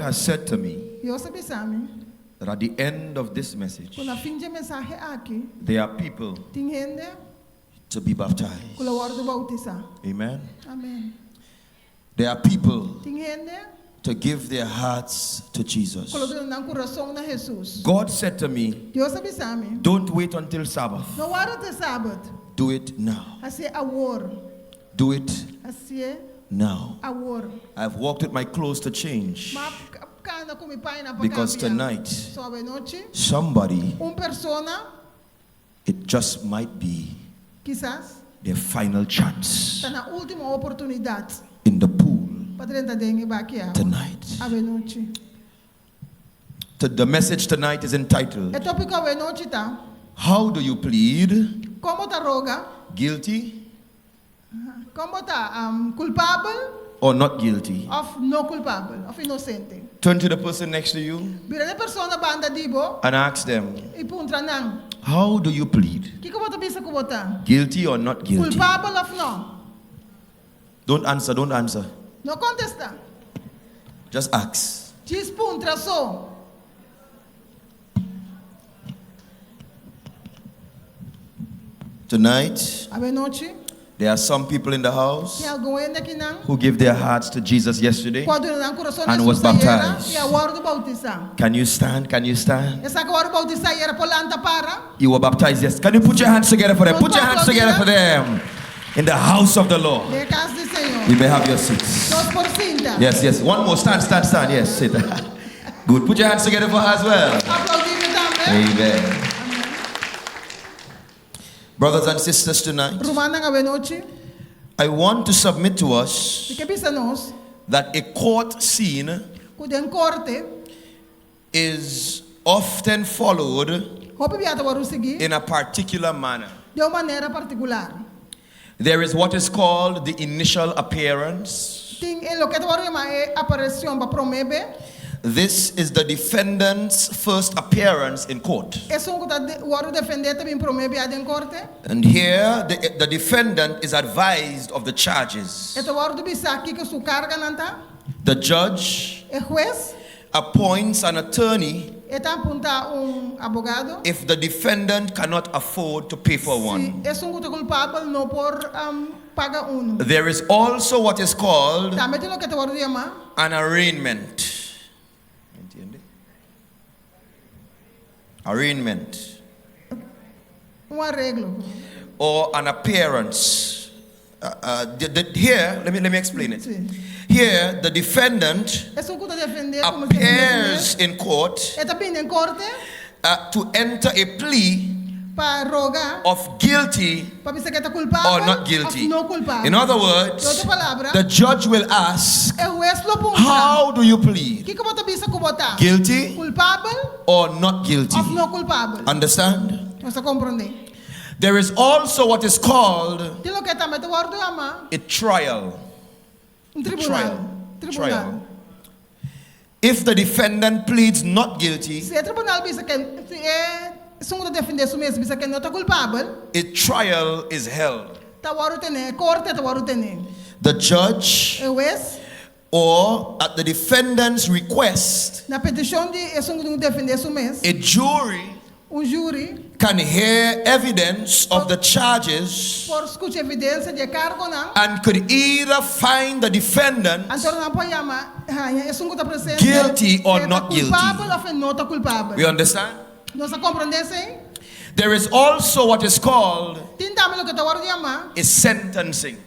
has said to me that at the end of this message, there are people to be baptized. Amen. Amen. There are people to give their hearts to Jesus. God said to me, don't wait until Sabbath. Do it now. Do it now. I've walked with my clothes to change. Because tonight, somebody, it just might be their final chance in the pool tonight. The message tonight is entitled, how do you plead? Guilty? Culpable or not guilty? of no culpable, of inosente. Turn to the person next to you and ask them, how do you plead? Guilty or not guilty? Culpable of no. Don't answer, don't answer. No contesta. Just ask. So. Tonight, there are some people in the house who gave their hearts to Jesus yesterday and was baptized. Can you stand? Can you stand? You were baptized, yes. Can you put your hands together for them? Put your hands together for them. In the house of the Lord. You may have your seats. Yes, yes. One more. Stand, stand, stand. Yes, sit. Good. Put your hands together for her as well. Amen. Brothers and sisters, tonight, I want to submit to us that a court scene is often followed in a particular manner. There is what is called the initial appearance. This is the defendant's first appearance in court. And here, the defendant is advised of the charges. The judge appoints an attorney if the defendant cannot afford to pay for one. There is also what is called an arraignment. Arraignment or an appearance. Here, let me explain it. Here, the defendant appears in court to enter a plea of guilty or not guilty. In other words, the judge will ask, how do you plead? Guilty or not guilty? Understand? There is also what is called a trial. Trial. If the defendant pleads not guilty, a trial is held. The judge, or at the defendant's request, a jury can hear evidence of the charges and could either find the defendant guilty or not guilty. You understand? There is also what is called a sentencing.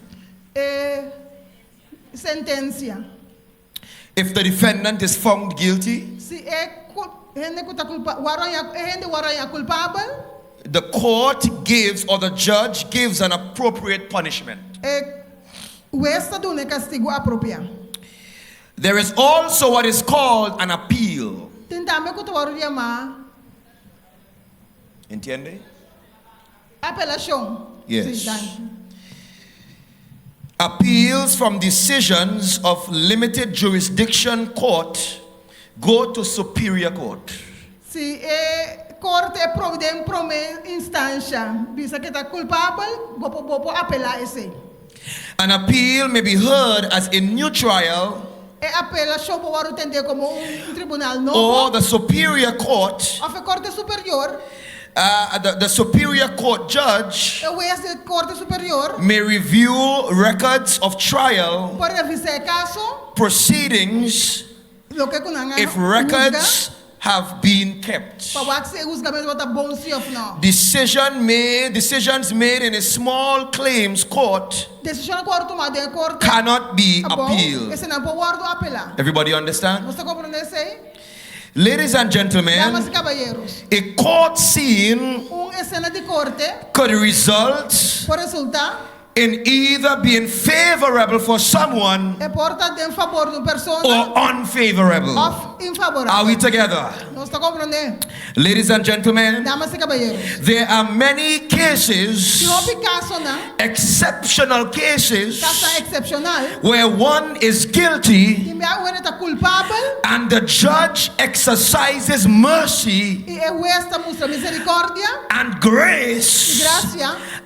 If the defendant is found guilty, the court gives, or the judge gives, an appropriate punishment. There is also what is called an appeal. Entiende? Yes. Appeals from decisions of limited jurisdiction court go to superior court. Corte provide prome instância, bisa que está culpável, bopo apelar esse. An appeal may be heard as a new trial apelação para entender como tribunal novo. Or the superior court, Of a corte superior. the superior court judge O juez de corte superior. may review records of trial Pode revisar caso. proceedings Lo que kunanga. if records have been kept. Decisions made in a small claims court cannot be appealed. Everybody understand? Ladies and gentlemen, a court scene could result in either being favorable for someone or unfavorable. Are we together? Ladies and gentlemen, there are many cases, exceptional cases, where one is guilty and the judge exercises mercy and grace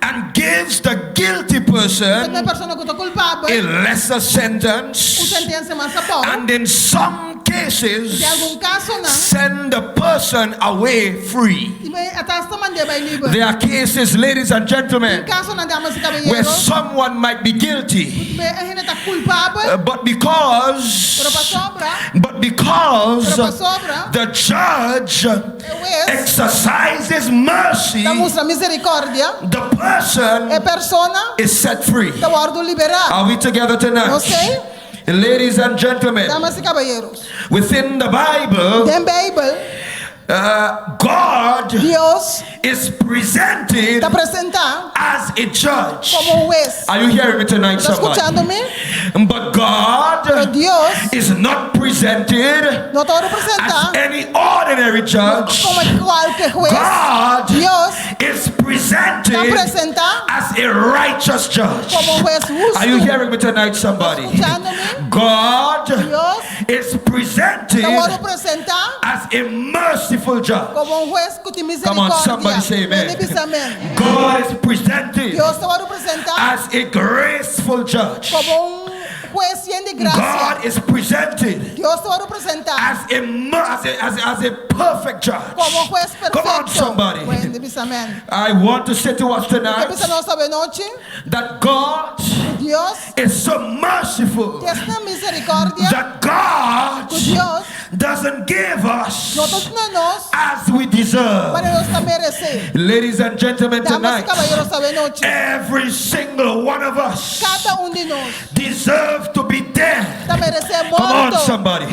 and gives the guilty person a lesser sentence, and in some cases send the person away free. There are cases, ladies and gentlemen, where someone might be guilty, but because the judge exercises mercy, the person is set free. Are we together tonight? Ladies and gentlemen, within the Bible, God is presented as a judge. Are you hearing me tonight, somebody? But God is not presented as any ordinary judge. God is presented as a righteous judge. Are you hearing me tonight, somebody? God is presented as a merciful judge. Come on, somebody say amen. God is presented as a graceful judge. God is presented as a perfect judge. Come on, somebody. I want to say to us tonight that God is so merciful that God doesn't give us as we deserve. Ladies and gentlemen, tonight, every single one of us deserve to be dead. Come on, somebody.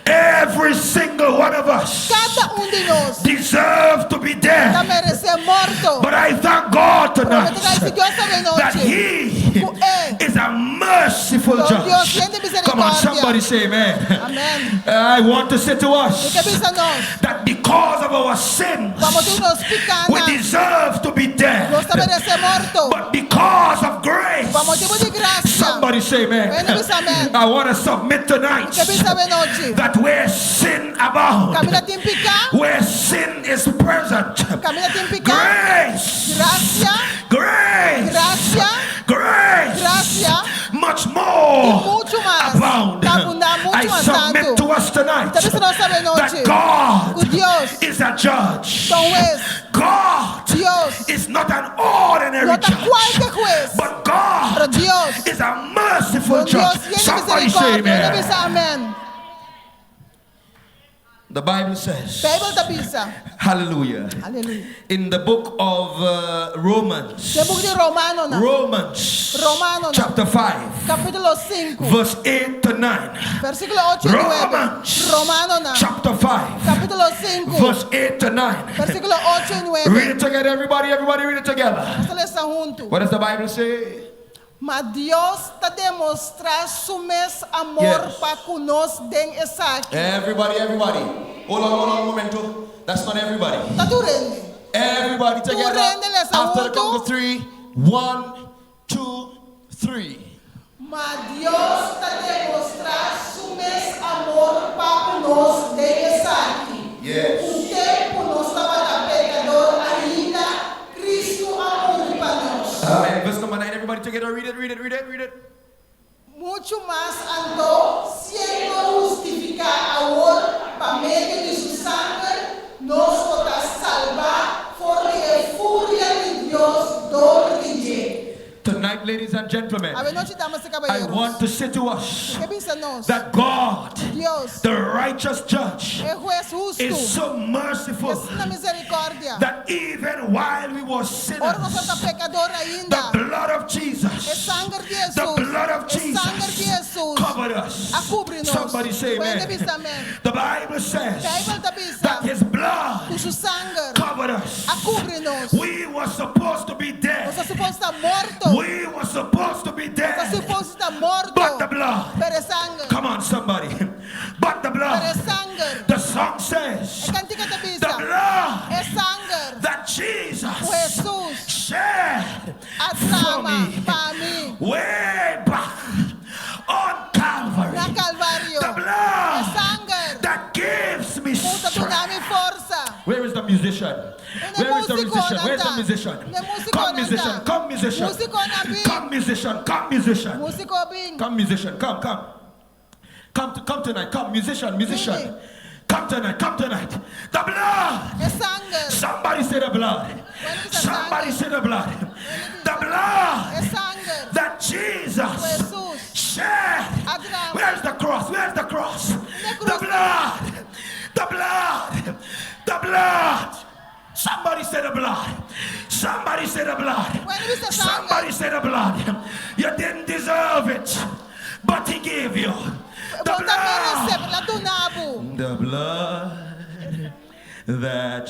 Every single one of us deserve to be dead. But I thank God tonight that He is a merciful judge. Come on, somebody say amen. I want to say to us that because of our sins, we deserve to be dead. But because of grace, somebody say amen. I want to submit tonight that where sin abounds, where sin is present, grace, much more abound. I submit to us tonight that God is a judge. God is not an ordinary judge, but God is a merciful judge. Somebody say amen. The Bible says, hallelujah, in the book of Romans, chapter 5, verse 8 to 9. Romans chapter 5, verse 8 to 9. Read it together, everybody read it together. What does the Bible say? Mas Dios te demonstra su mes amor para conosco den essa. Everybody. Hold on a momento. That's not everybody. Everybody together. After the count of 3. 1, 2, 3. Mas Dios te demonstra su mes amor para conosco den essa. Yes. Tempo nós estava pecador ainda Cristo amor para nós. Verse number 9, everybody together, read it. Mucho más andó and gentlemen, Ave noite, damas e I caballeros. want to say to us Revísanos. that God, Dios, the righteous judge, el juez justo, is so merciful es una misericordia. that even while we were Ora nós somos sinners, pecador the ainda. blood of El Jesus, sangue de Jesus, the blood of el sangue de Jesus Jesus, covered us. acúbre-nos. Somebody say Pueden amen. decir amén. The Bible says Que a Bíblia diz that his blood que su sangue covered us. acúbre-nos. We were supposed to be dead. Você supõe estar morto. We were supposed to be Você dead. supõe estar morto. But the blood. Pero el sangue. Come on, somebody. But the Pero blood. el sangue. The song says El cantico te dice. the blood El sangue. that Jesus Jesús. shed A for trama me para mí. way back on Calvary. Na Calvario. The El blood sangue. that gives me Puta tu dá strength. mi força. Where is the musician? Where is the musician? Where's the musician? Come musician, come musician. Músico na bim. Come musician, come musician. Músico bim. Come musician, come, come. Come tonight, come musician, musician. Really? Come tonight, come tonight. The blood. El sangue. Somebody say the blood. Somebody say the blood. The blood El sangue. that Jesus Jesús. shed. Adrama. Where's the cross? Where's the cross? The blood. The blood. The blood. Somebody say the blood. Somebody say the blood. Somebody say the blood. You didn't deserve it, but he gave you the blood. The blood that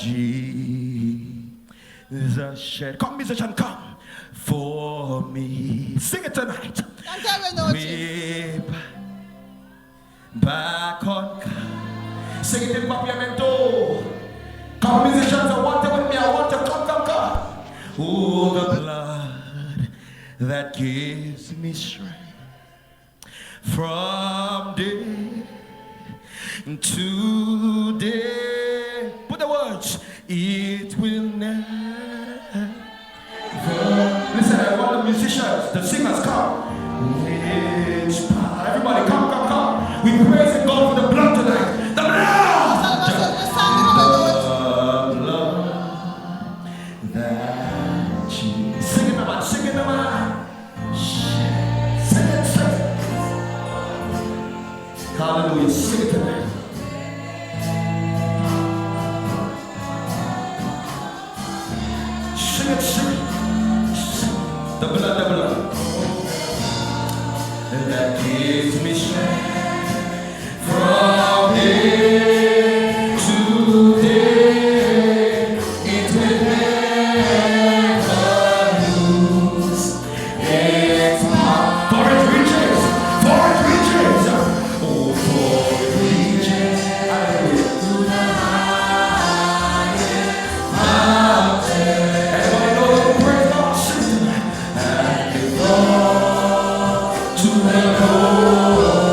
Jesus shed. Come, musician, come for me. Sing it tonight. Way back on. Sing it in Papiamento. Come, musicians, I want it with me. I want to come. Oh, the blood that gives me strength from day to day. Put the words. It will never. Listen, I want the musicians, the singers, come. Everybody, come. We praise God for the blood tonight. The blood. Sing it, man. Sing it. Hallelujah. Sing it tonight. Sing it. The blood. That gives me strength from day to day. It will never lose its power. For it reaches. Oh, for it reaches. Hallelujah. To the highest mountain. Everybody know the praise God. Sing tonight. And it goes to the Lord.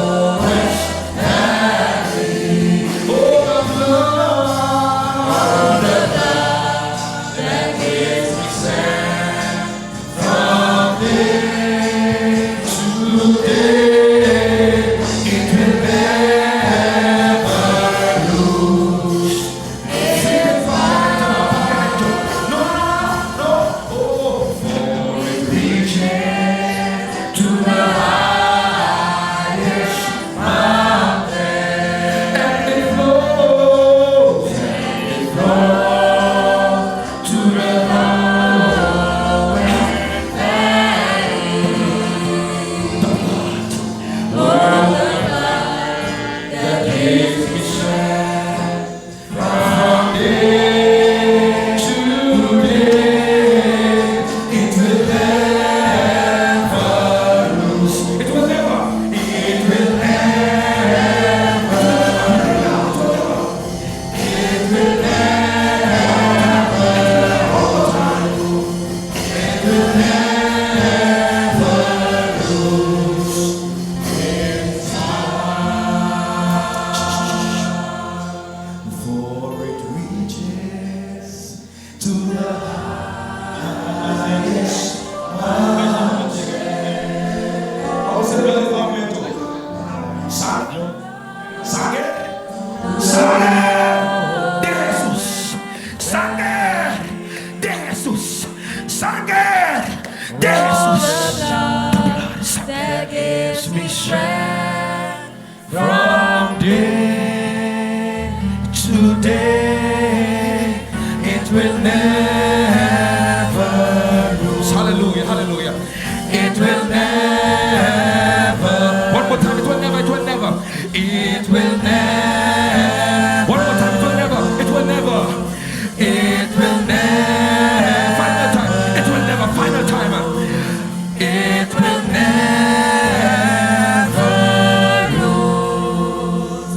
will never lose. Hallelujah, hallelujah. It will never. One more time, it will never, it will never. It will never. One more time, it will never, it will never. It will never. Final time, it will never, final time. It will never lose.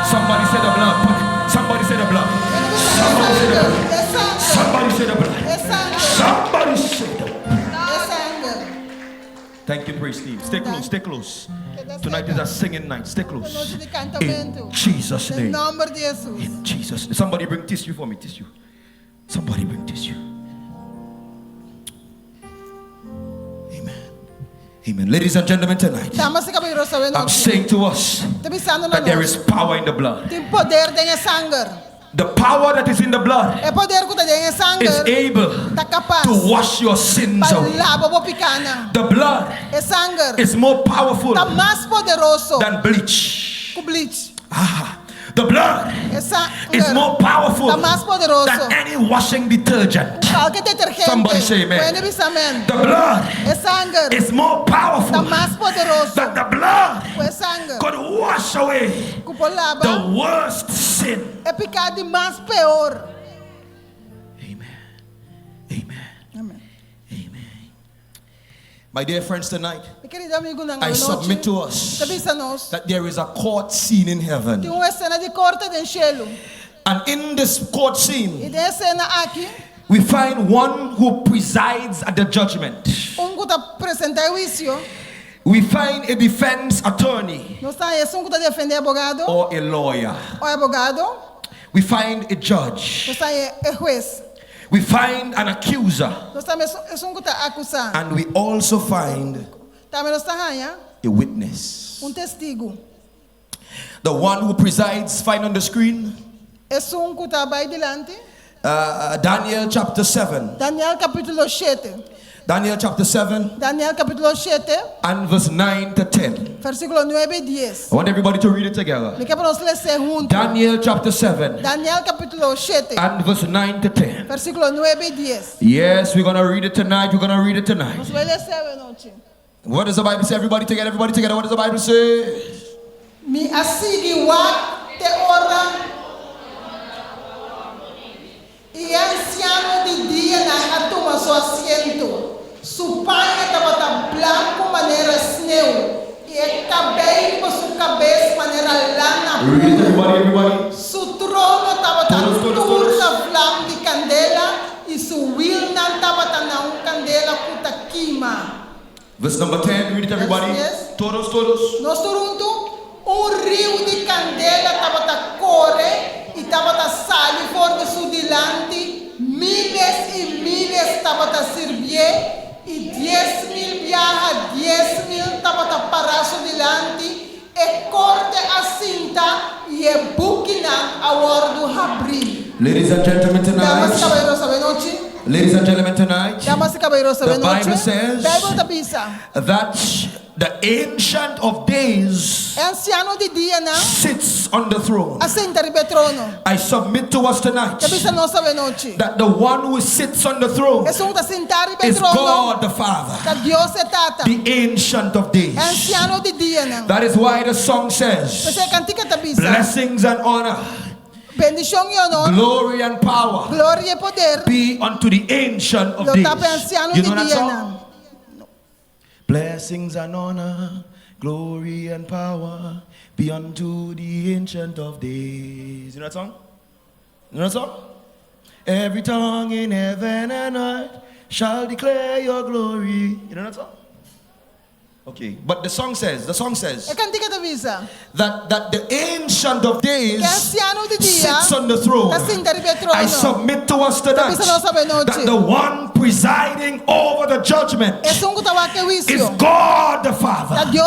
Somebody say the blood. Somebody say the blood. Somebody say the blood. Somebody say the blood. Somebody say the blood. Thank you, praise team. Stay close, stay close. Tonight is a singing night. Stay close. In Jesus' name. In Jesus' name. Somebody bring tissue for me. Tissue. Somebody bring tissue. Amen. Amen. Ladies and gentlemen, tonight I'm saying to us that there is power in the blood. The power that is in the blood is able to wash your sins away. The blood is more powerful than bleach. The blood is more powerful than any washing detergent. Somebody say amen. The blood is more powerful than the blood could wash away the worst sin. Amen. Amen. Amen. My dear friends, tonight I submit to us that there is a court scene in heaven. And in this court scene, we find one who presides at the judgment. We find a defense attorney or a lawyer. We find a judge. We find an accuser. And we also find a witness. The one who presides, find on the screen, Daniel chapter 7. Daniel capítulo 7. Daniel chapter 7. Daniel capítulo 7. And verse 9 to 10. Versículo 9 y 10. I want everybody to read it together. Daniel chapter 7. Daniel capítulo 7. And verse 9 to 10. Versículo 9 y 10. Yes, we're going to read it tonight. We're going to read it tonight. What does the Bible say? Everybody together, everybody together. What does the Bible say? Mi asigi wa te ora. Y anciano de día na toma su asiento. Su paño estaba tan blanco manera sneu. Y el cabello por su cabeza manera lana. Read it, everybody. Su trono estaba tan turna flam de candela. Y su wilna estaba tan un candela puta quima. Verse number 10, read it, everybody. Yes. Todos. Nos turunto. Rio de candela estaba tan corre. Y estaba tan sali por de su delante. Miles y miles estaba tan sirvié. Y 10,000 viaja, 10,000 estaba tan para su delante. E corte a cinta y e buquina a bordo abrir. Ladies and gentlemen, tonight. Ladies and gentlemen, tonight. The Bible says that the Ancient of Days sits on the throne. I submit to us tonight that the one who sits on the throne is God the Father, the Ancient of Days. That is why the song says, blessings and honor, glory and power be unto the Ancient of Days. You know that song? Blessings and honor, glory and power be unto the Ancient of Days. You know that song? You know that song? Every tongue in heaven and earth shall declare your glory. You know that song? Okay, but the song says that the Ancient of Days sits on the throne. I submit to us tonight that the one presiding over the judgment is God the Father, the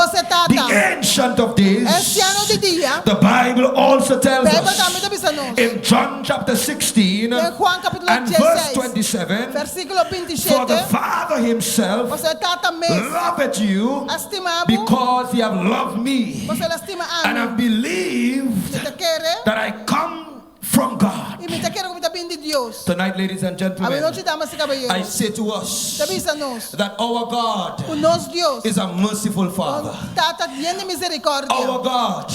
Ancient of Days. The Bible also tells us in John chapter 16 and verse 27, for the Father himself loveth you because you have loved me and have believed that I come from God. Tonight, ladies and gentlemen, I say to us that our God is a merciful Father. Our God,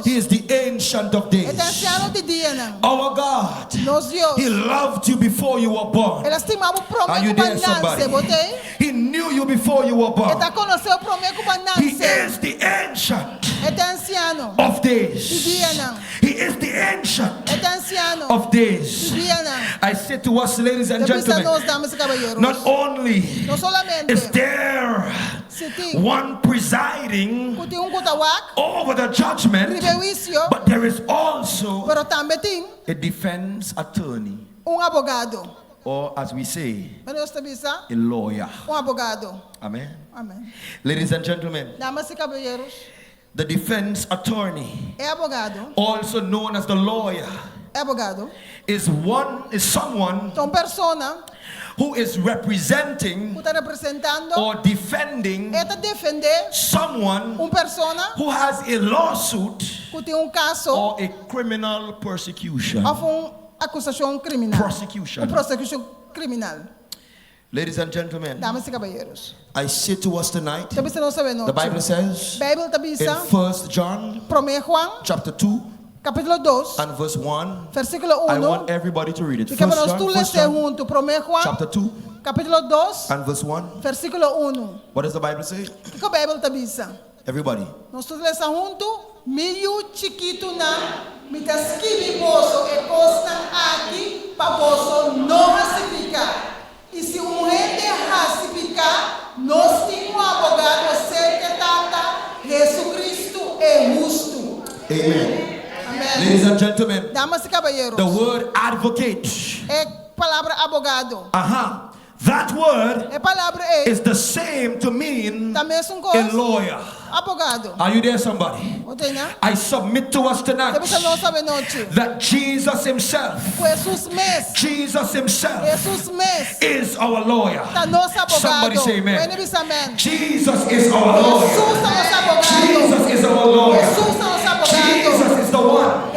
He is the Ancient of Days. Our God, He loved you before you were born. Are you there, somebody? He knew you before you were born. He is the Ancient of Days. He is the Ancient of Days. I say to us, ladies and gentlemen, not only is there one presiding over the judgment, but there is also a defense attorney, or as we say, a lawyer. Amen. Amen. Ladies and gentlemen, the defense attorney, also known as the lawyer, is someone who is representing or defending someone who has a lawsuit or a criminal prosecution. Ladies and gentlemen, I say to us tonight, the Bible says in 1 John chapter 2 and verse 1, I want everybody to read it. 1 John chapter 2 and verse 1. What does the Bible say? Everybody. Miu chiquito na mitaskibiboso e costan aqui paboso não rasificar. E se gente rasificar, nós temos abogado certa Jesus Cristo é justo. Amen. Amen. Ladies and gentlemen, damas e caballeros, the word advocate, palavra abogado. That word is the same to mean a lawyer. Are you there, somebody? I submit to us tonight that Jesus himself is our lawyer. Somebody say amen. Jesus is our lawyer. Jesus is our lawyer. Jesus is the one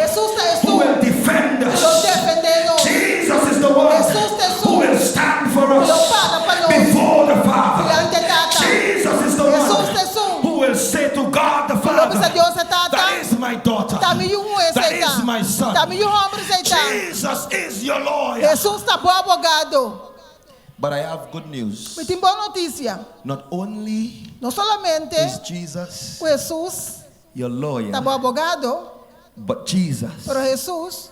who will defend us. Jesus is the one who will stand for us before the Father. Jesus is the one who will say to God the Father, that is my daughter, that is my son. Jesus is your lawyer. But I have good news. Not only is Jesus your lawyer, but Jesus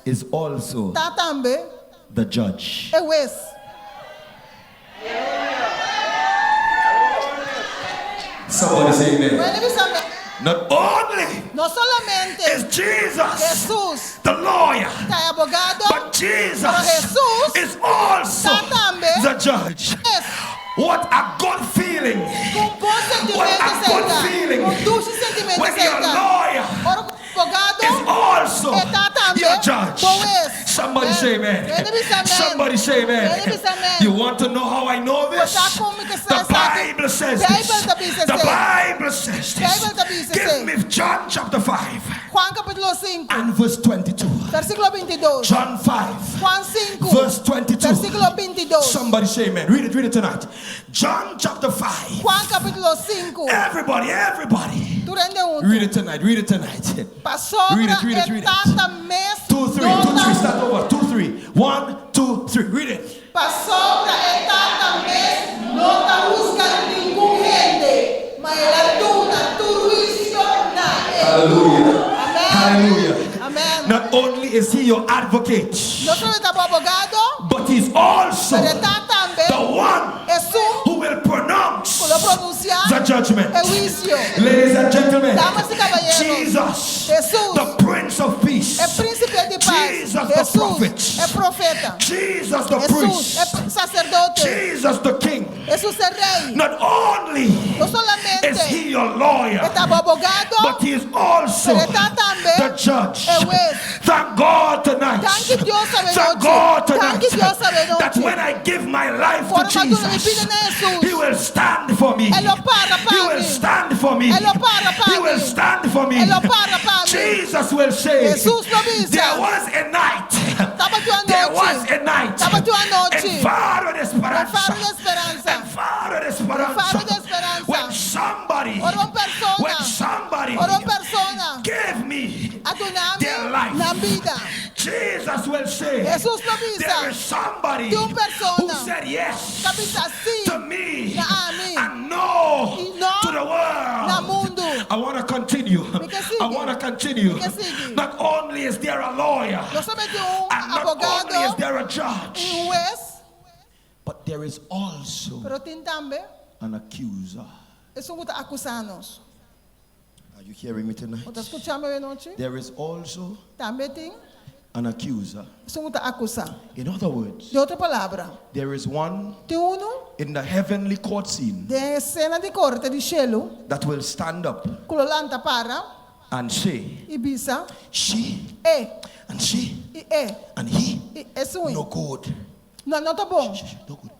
is also the judge. Somebody say amen. Not only is Jesus the lawyer, but Jesus is also the judge. What a good feeling. What a good feeling when your lawyer is also your judge. Somebody say amen. Somebody say amen. You want to know how I know this? The Bible says this. The Bible says this. Give me John chapter 5 and verse 22. John 5 verse 22. Somebody say amen. Read it tonight. John chapter 5. Everybody. Read it tonight. Read it. 2, 3. Start over. 2, 3. 1, 2, 3. Read it. Hallelujah. Hallelujah. Amen. Not only is he your advocate, but he's also the one who will pronounce the judgment. Ladies and gentlemen, Jesus, the Prince of Peace, Jesus the Prophet, Jesus the Priest, Jesus the King, Jesús es rey. Not only No solamente is he your lawyer, está abogado, but he is also pero está también the judge. el juez. Thank God tonight. Thank Dios sabe Thank noche. God tonight Thank Dios sabe noche. that when I give my life Por to cuando me Jesus, piden a Jesús, he will stand for me. Él lo para He para will mí. stand for me. Él lo para para He will mí. stand for me. Él lo para para mí. Jesus will say, Jesús lo dice. there was a night. Estaba yo There was anoche. a night. Estaba yo anoche. En Faro de El faro de Speranza. esperanza. En Faro de El faro de Speranza. esperanza. When somebody, Oro persona. when somebody Oro persona. gave me A tu their life, la vida. Jesus will say, Jesús lo dice. there is somebody De un persona. who said yes Capita sí. to me A mí. and no Y no to the na world. mundo. I want to continue. que sigue. I want to continue. que sigue. Not only is there a lawyer, No solamente un and not abogado, only is there a judge, un juez, but there is also pero tem também an accuser. es un acusanos. Are you hearing me tonight? ¿Estás escuchando hoy noche? There is also Também tem an accuser. es un acusar. In other words, De outra palavra, there is one tem uno in the heavenly court scene de cena de corte de cielo, that will stand up cololanta para and say, e bisa, she and she e and he, es un. no good. Não, não tá bom. No good.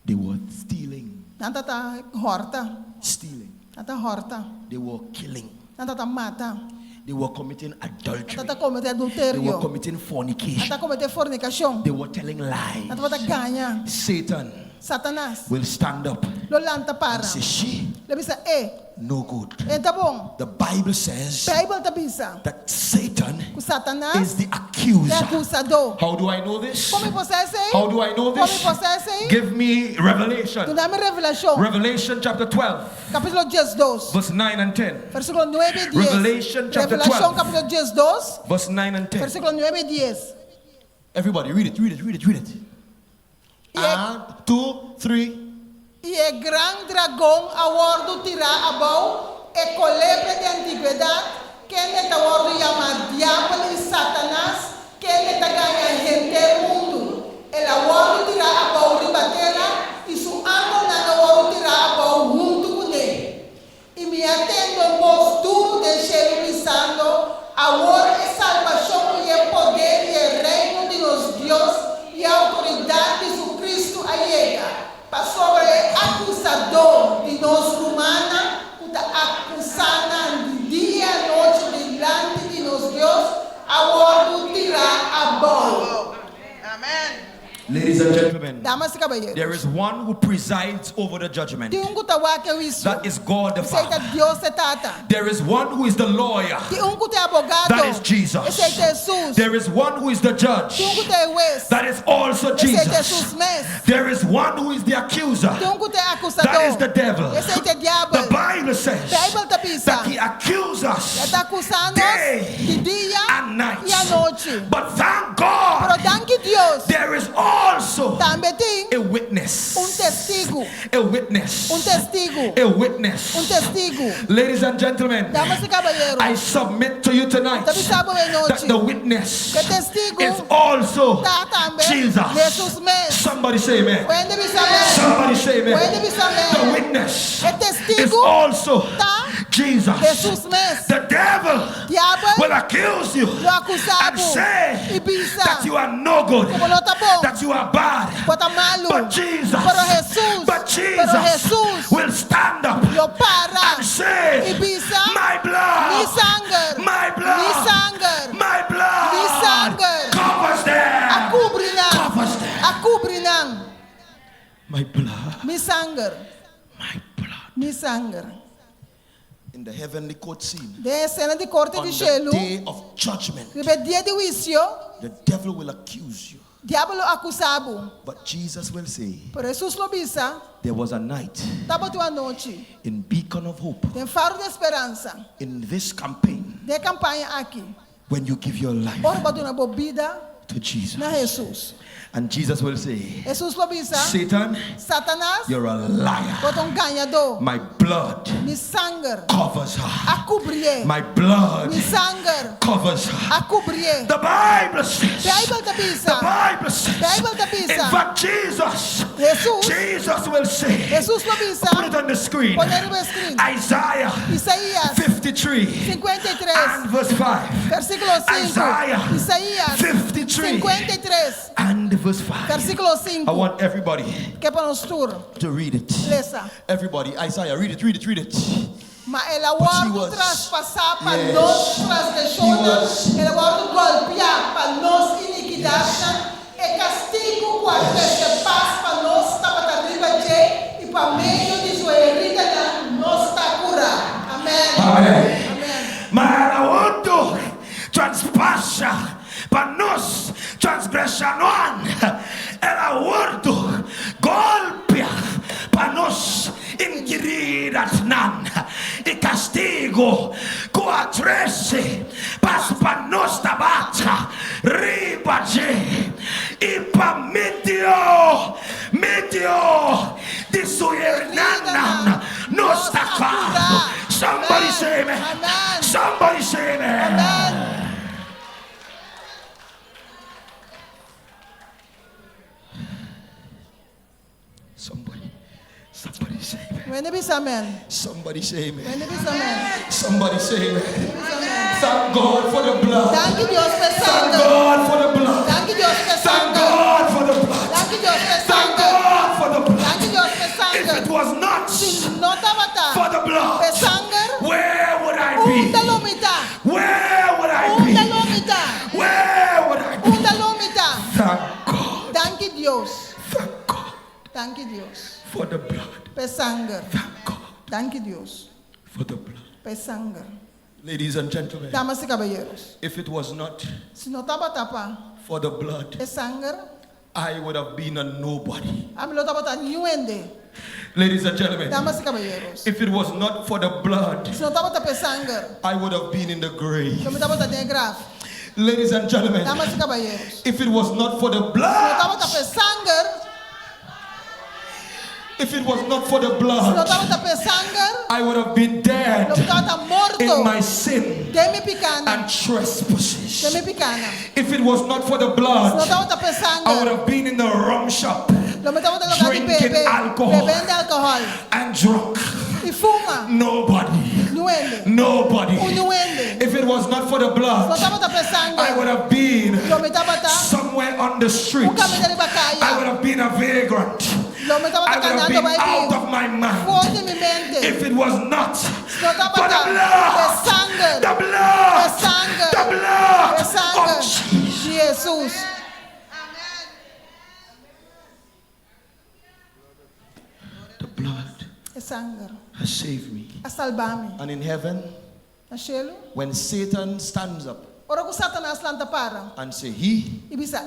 They were stealing. Não tá horta. Stealing. Não tá horta. They were killing. Não tá mata. They were committing Não adultery. tá cometer They were adultério. committing Não fornication. tá cometer fornicação. They were telling Não tá lies. ganha. Satan Satanás. will stand up Lolanta para. and say, she, Ele bisa, no good. tá bom. The Bible says Bible tá bisa. that Satan O Satanás is the é accuser. acusador. How do I know this? Como você é How do I know Como this? você é Give me Tu Revelation. dá-me revelação. Revelation chapter 12, Capítulo 12. verse 9 and 10. Versículo 9 e 10. Revelation chapter Revelação 12. capítulo 12. Verse 9 and 10. Versículo 9 e 10. Everybody, read it, read it, read it, read it. And 2, 3. E é grande dragão a ordo tirar a bom e colebre de antiguidade que neta ordo chama diabo e satanás que neta ganha gente mundo. Ela ordo tirar a bom ribatera e su amo na ordo tirar a bom junto com ele. E me atendo voz duro de cheiro pisando a ordo é salvação e é poder e é reino de nos Deus e a autoridade de su Cristo allega. Para sobre acusador de nós romana, que está acusando de dia e noite delante de nós Deus, a ordo tirar a bom. Amém. Ladies and gentlemen, Damas e caballeros. there is one who presides over the judgment. Tem que tawa que isso. That is God the Aceita Father. Deus e tata. There is one who is the lawyer. Tem que ter abogado. That is Jesus. Aceita Jesus. There is one who is the judge. Tem que ter juez. That is also Aceita Jesus. Jesus mesmo. There is one who is the accuser. Tem que ter acusador. That is the devil. Aceita diabo. The Bible says Bible tá pisa. that he accuses us Está acusando day de dia and night. e à noite. But thank Pero God, danke Deus. there is also Também tem a witness. testigo. A witness. Testigo. A witness. Testigo. Ladies and gentlemen, Damas e caballeros. I submit to you tonight Também sabe de that noite. the witness Que testigo is also tá também Jesus. Jesus mesmo. Somebody say amen. Onde bisa mesmo. Somebody say amen. Onde bisa The mesmo. witness Que is testigo also tá Jesus. Jesus mesmo. The devil Diabo will accuse you lo acusado. and say E bisa. that you are no good, Como não tá bom. that you are bad. Bota malo. But Jesus, Pero Jesus. but Pero Jesus Jesus. will stand up Lo para. and say, E bisa. my blood, Mi sangue. my Mi blood, sangue. my blood Mi sangue. covers them. A cubre não. Covers them. A cubre não. My blood, Mi sangue. my blood. Mi sangue. In the heavenly court scene, De cena de corte on de the cielo. day of judgment, No dia de juízo. the devil will accuse you. Diabo lo acusado. But Jesus will say, Por Jesus lo bisa. there was a night Tava tua noite. in Beacon of Hope, Tem faro de esperança. in this campaign, De campanha aqui. when you give your life Ora batu na bebida to Jesus. na Jesus. And Jesus will say, Jesus lo bisa, Satan, Satanas, you're a liar. Botong ganhador. My blood Mi sangue covers her. a cobrir. My blood Mi sangue covers her. a cobrir. The Bible says, Bible da bisa. the Bible says, Bible da bisa. in fact, Jesus will say, Jesus lo bisa. put it on the screen, Poner no screen. Isaiah Isaías 53 53 and verse 5. versículo 5. Isaiah Isaías 53 53 and verse 5. versículo 5. I want everybody Que para nos tour. to read it. Lesa. Everybody, Isaiah, read it, read it, read it. Ma el aguardo was- traspasar para Yes. nos transgresiones, He el aguardo golpear para nos iniquidades, e castigo cual de paz para nos estaba arriba de y para medio de su herida nos está cura. Amén. Amen. Amén. Man, I want to transpass panos transgression one. And I want to golpe panos inquiridas nan. E castigo coatrece pas panos tabata ribaje e pa medio de su hernanan nos tacado. Somebody say amen. Amen. Somebody say amen. Amen. Somebody say amen. When it is amen. Somebody say amen. When it is amen. Somebody say amen. Amen. Thank God for the blood. Danke Dios por Thank sangre. God for the blood. Danke Dios por Thank sangre. God for the blood. Danke Dios por Thank sangre. God for the blood. Danke Dios por If sangre. it was not Si no estaba for the blood, por sangre, where would I un be? dalomita, Where would I un be? dalomita, Where would I be? un dalomita. Thank God. Danke Dios, Thank God danke Dios, for the blood. por sangre. Thank God Danke Dios, for the blood. por sangre. Ladies and gentlemen, Damas y caballeros, if it was not si no estaba tapa for the blood, por sangre, I would have been a nobody. a mí lo estaba tan ñuende. Ladies and gentlemen, Damas y caballeros, if it was not for the blood, si no estaba por sangre, I would have been in the grave. yo me estaba tan grave. Ladies and gentlemen, Damas y caballeros, if it was not for the si no blood, estaba por sangre, if it was not for the si no blood, estaba por sangre, I would have been dead lo estaba tan morto. in my sin De mi picana, and de trespasses. mi picana. If it was not for the Si no blood, estaba por I would sangre, have been in the rum shop lo metamos en lugar de drinking bebe, alcohol. bebendo alcohol. and drunk. Y fuma, Nobody. nuende, Nobody. un nuende. If it was not for the Si no blood, estaba por I sangre, would have been lo metamos somewhere on the street. un camino de I would calle, have been a vagrant. lo metamos I would have caminando been out baile, of my mind. fuera de mi mente. If it was not Si no estaba for the por blood, sangre, the blood, por sangre, the blood por sangre of Jesus. de Jesús. The blood Es sangre, has saved me. a salvarme. And in heaven, Na cielo, when Satan stands up ora que Satanás lanta para, and say he e bisa,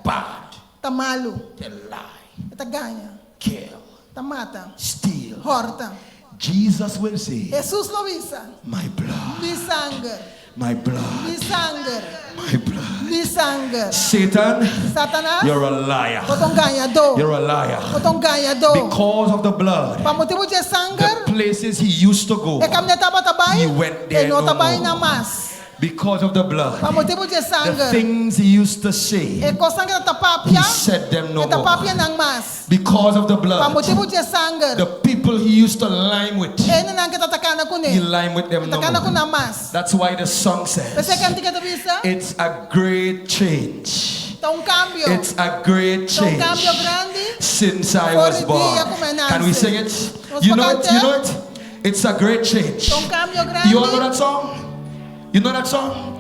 bad, tá malo, they lie, tá ganha, kill, tá mata, steal, horta. Jesus will say, Jesus lo bisa, my blood, mi sangue, my blood, mi sangue, my blood. mi sangue. Satan, Satanás, you're a liar. botong ganhador, You're a liar. botong ganhador. Because of the blood, Pa motivo de sangue, the places he used to go, e caminha taba tabay, he went there e não no tabay more. na mas. Because of the blood, Pa motivo de the sangue, things he used to say, e ko sangue na he tapapia, said them no e tapapia more. nang mas. Because of the Pa blood, motivo de sangue, the people he used to line with, e nanang kita takana ko he ni, line with them no takana ko more. na mas. That's why the song says, Kasi kanti kita bisa, it's a great change. tá cambio. It's a great Tá change cambio grande. since I For was the born. dia como nasce. Can we sing it? Vamos You know para it? cantar? You know it? It's a great change. Tá cambio grande. You all know that song? You know that song?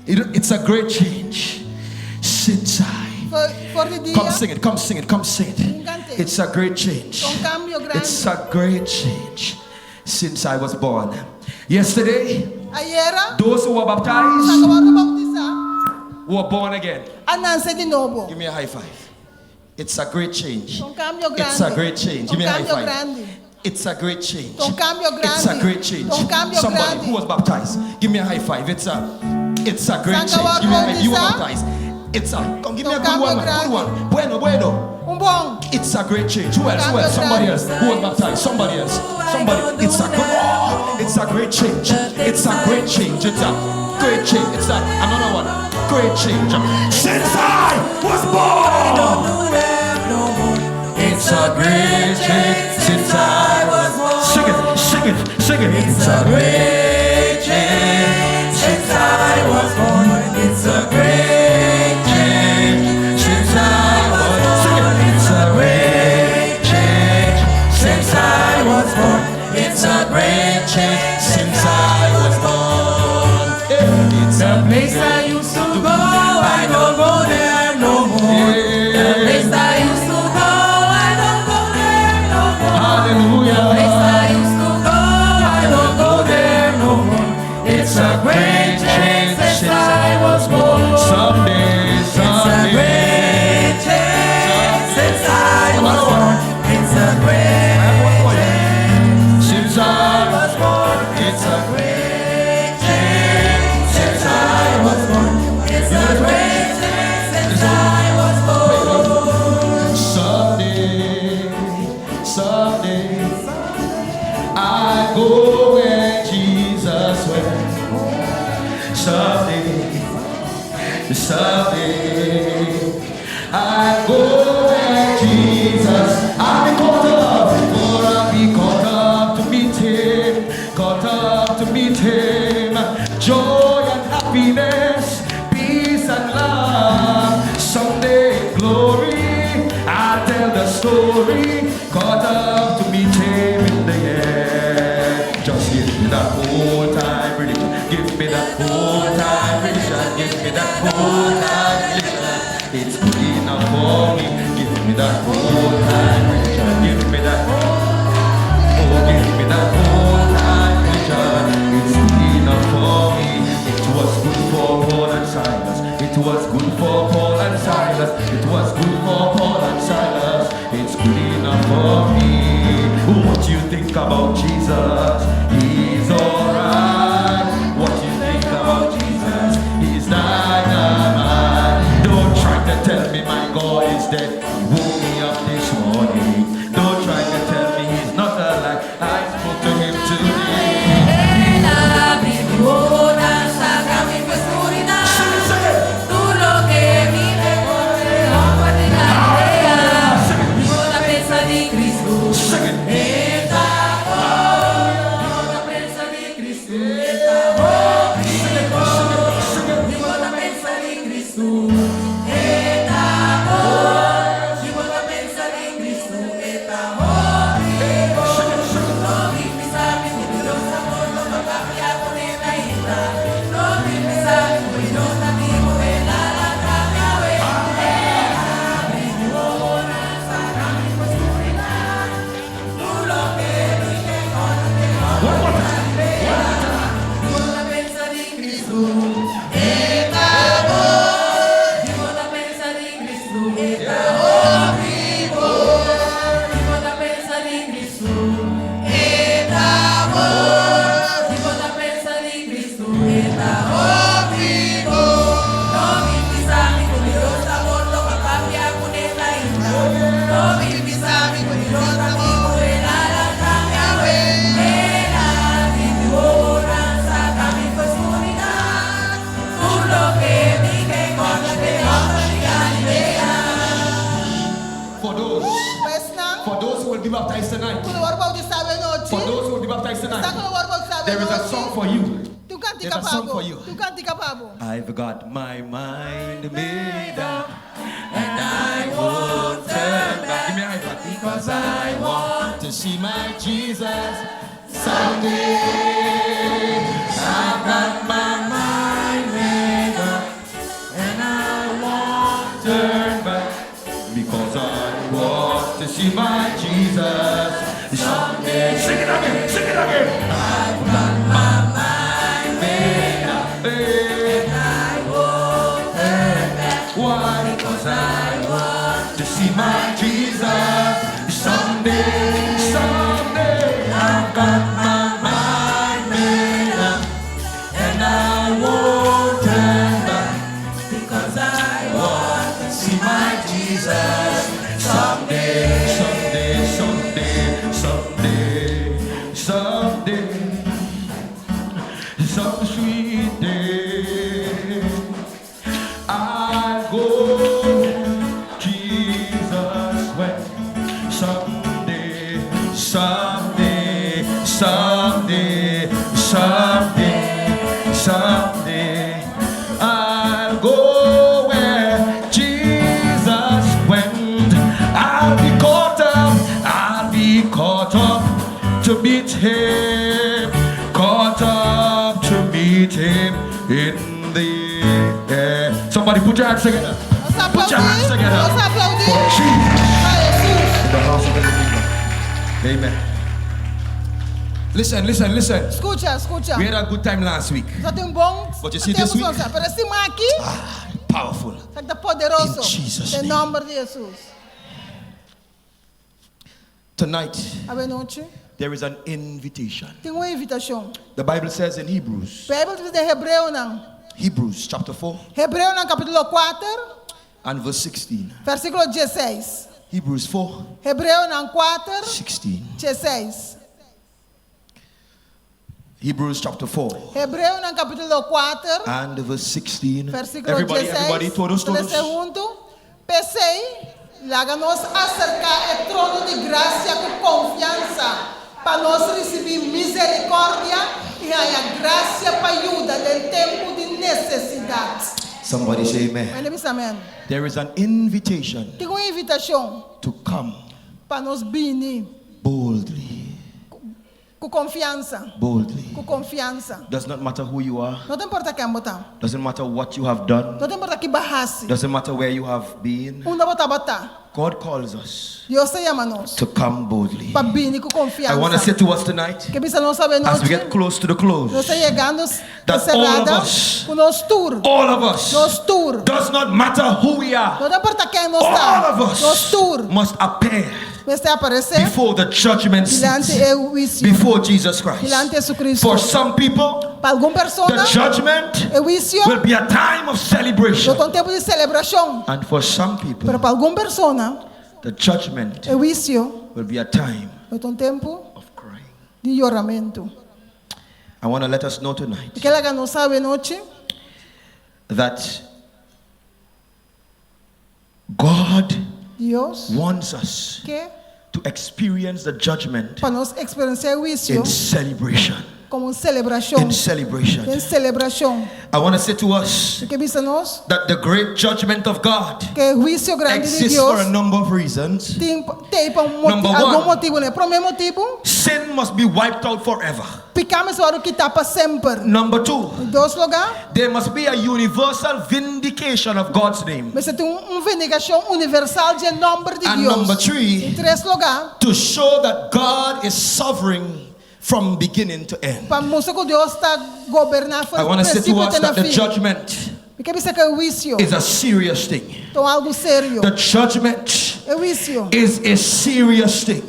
It's a great change since I. For the dia, Come sing it, come sing it, come sing it. Cante. It's a great change. tá cambio It's grande. a great change since I was born. Yesterday, Ayera, those who were sa baptized kawan bautisa, were born again. ananse de novo. Give me a high five. It's a great change. Tá cambio grande. It's a great change. Give me a high cambio five. grande. It's a great change. Tá cambio grande. It's a great change. Tá cambio Somebody grande. who was baptized, give me a high five. It's a great change. Sanga Give me a high. You were bautizar. baptized. It's a, come give me a good one, man. Good one. Bueno, bueno. It's a great change. Who else? Who else? Somebody else. Who was baptized? Somebody else. Somebody. It's a great change. It's a great change. It's a great change. It's a another one. Great change. Since I was born. It's a great change. Since I was born. Sing it. Sing it. Sing it. It's a great change. Since I was born. It's a great change. Since I was born. It's a great change. Since I was born. It's a great change. Since I was born. It's a place I used to go. I don't go there no more. The place I used to go. I don't go there no more. Hallelujah. The place I used to go. I don't go there no more. It's a great change since I was born. Someday, someday. It's a great change since I was born. It's a great change since I was born. It's a great change since I was born. It's a great change since I was born. Someday, someday, I go where Jesus went. Someday, someday, I go where Jesus. I'll be caught up, or I'll be caught up to meet Him, caught up to meet Him. Joy and happiness, peace and love. Someday glory, I'll tell the story. Caught up to meet Him in the air. Just give me that old time religion. Give me that old time religion. Give me that old time religion. It's good enough for me. Give me that old time religion. Give me that. Oh, give me that old time religion. It's good enough for me. It was good for Paul and Silas. It was good for Paul and Silas. It was good for Paul and Silas. It's good enough for me. What do you think about Jesus? He's alright. What do you think about Jesus? He's dynamite. Don't try to tell me my God is dead. He woke me up this morning. Don't try to tell me He's not alive. I spoke to Him today. There is a song for you. There's a song for you. I've got my mind made up and I won't turn back. Give me a high five. Because I want to see my Jesus someday. I've got my mind made up and I won't turn back. Because I want to see my Jesus someday. Sing it again. Sing it again. I've got my mind made up and I won't turn back. Why? Because I want to see my Jesus someday. Someday. I've got my mind made up and I won't turn back. Because I want someday, someday, someday, someday, I'll go where Jesus went. I'll be caught up to meet him, caught up to meet him in the air. Somebody put your hands together. Put your hands together for Jesus in the house of the living God. Amen. Listen. Escucha. We had a good time last week. But you see this week? Powerful. In Jesus' name. Tonight, there is an invitation. The Bible says in Hebrews chapter 4 and verse 16. Hebrews 4, 16. Hebrews chapter 4 and verse 16. Everybody, todos. Láganos acercar el trono de gracia con confianza para nos recibir misericordia y haya gracia para ayuda del tiempo de necesidad. Somebody say amen. Amen. There is an invitation Tem uma invitação to come para nos vir boldly. Com confiança. Boldly. Com confiança. Does not matter who you are. Não importa quem botar. Doesn't matter what you have done. Não importa que barrasse. Doesn't matter where you have been. God calls us Deus chama-nos to come boldly. Para vir com confiança. I want to say to us tonight, as we get close to the close, that all of us, does not matter who we are, all of us must appear before the judgment seat, before Jesus Christ. For some people, the judgment will be a time of celebration. And for some people, the judgment will be a time of crying. I want to let us know tonight that God wants us to experience the judgment in celebration. In celebration. I want to say to us that the great judgment of God exists for a number of reasons. Number one, sin must be wiped out forever. Number two, there must be a universal vindication of God's name. And number three, to show that God is sovereign from beginning to end. I want to say to us that the judgment is a serious thing. The judgment is a serious thing.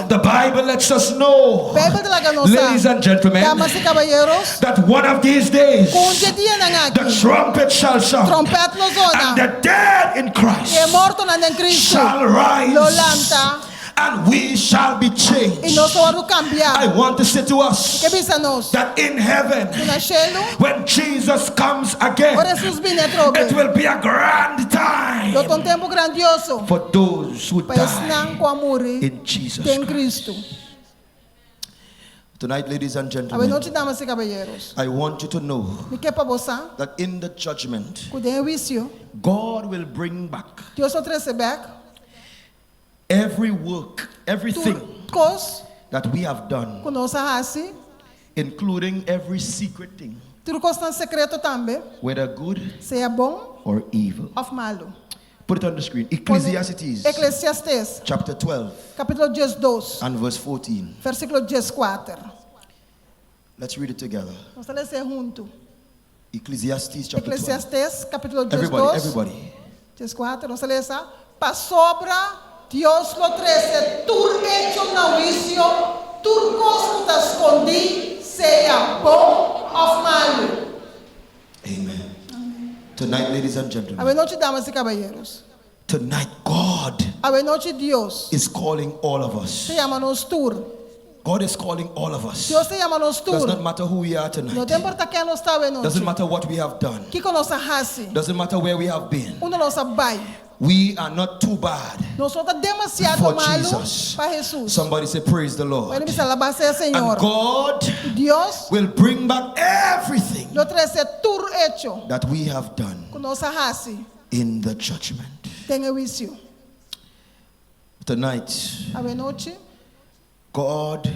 The Bible lets us know, ladies and gentlemen, that one of these days the trumpet shall sound, and the dead in Christ shall rise, and we shall be changed. I want to say to us that in heaven, when Jesus comes again, it will be a grand time for those who die in Jesus Christ. Tonight, ladies and gentlemen, I want you to know that in the judgment, God will bring back every work, everything that we have done, including every secret thing, whether good or evil. Put it on the screen. Ecclesiastes chapter 12 and verse 14. Let's read it together. Ecclesiastes chapter 12. Everybody. Dios lo trece, tur hecho na juicio, tur cos te escondi, sea bom of malo. Amen. Tonight, ladies and gentlemen, tonight God is calling all of us. God is calling all of us. Does not matter who we are tonight. Doesn't matter what we have done. Doesn't matter where we have been. We are not too bad for Jesus. Somebody say, praise the Lord. And God will bring back everything that we have done in the judgment. Tonight, God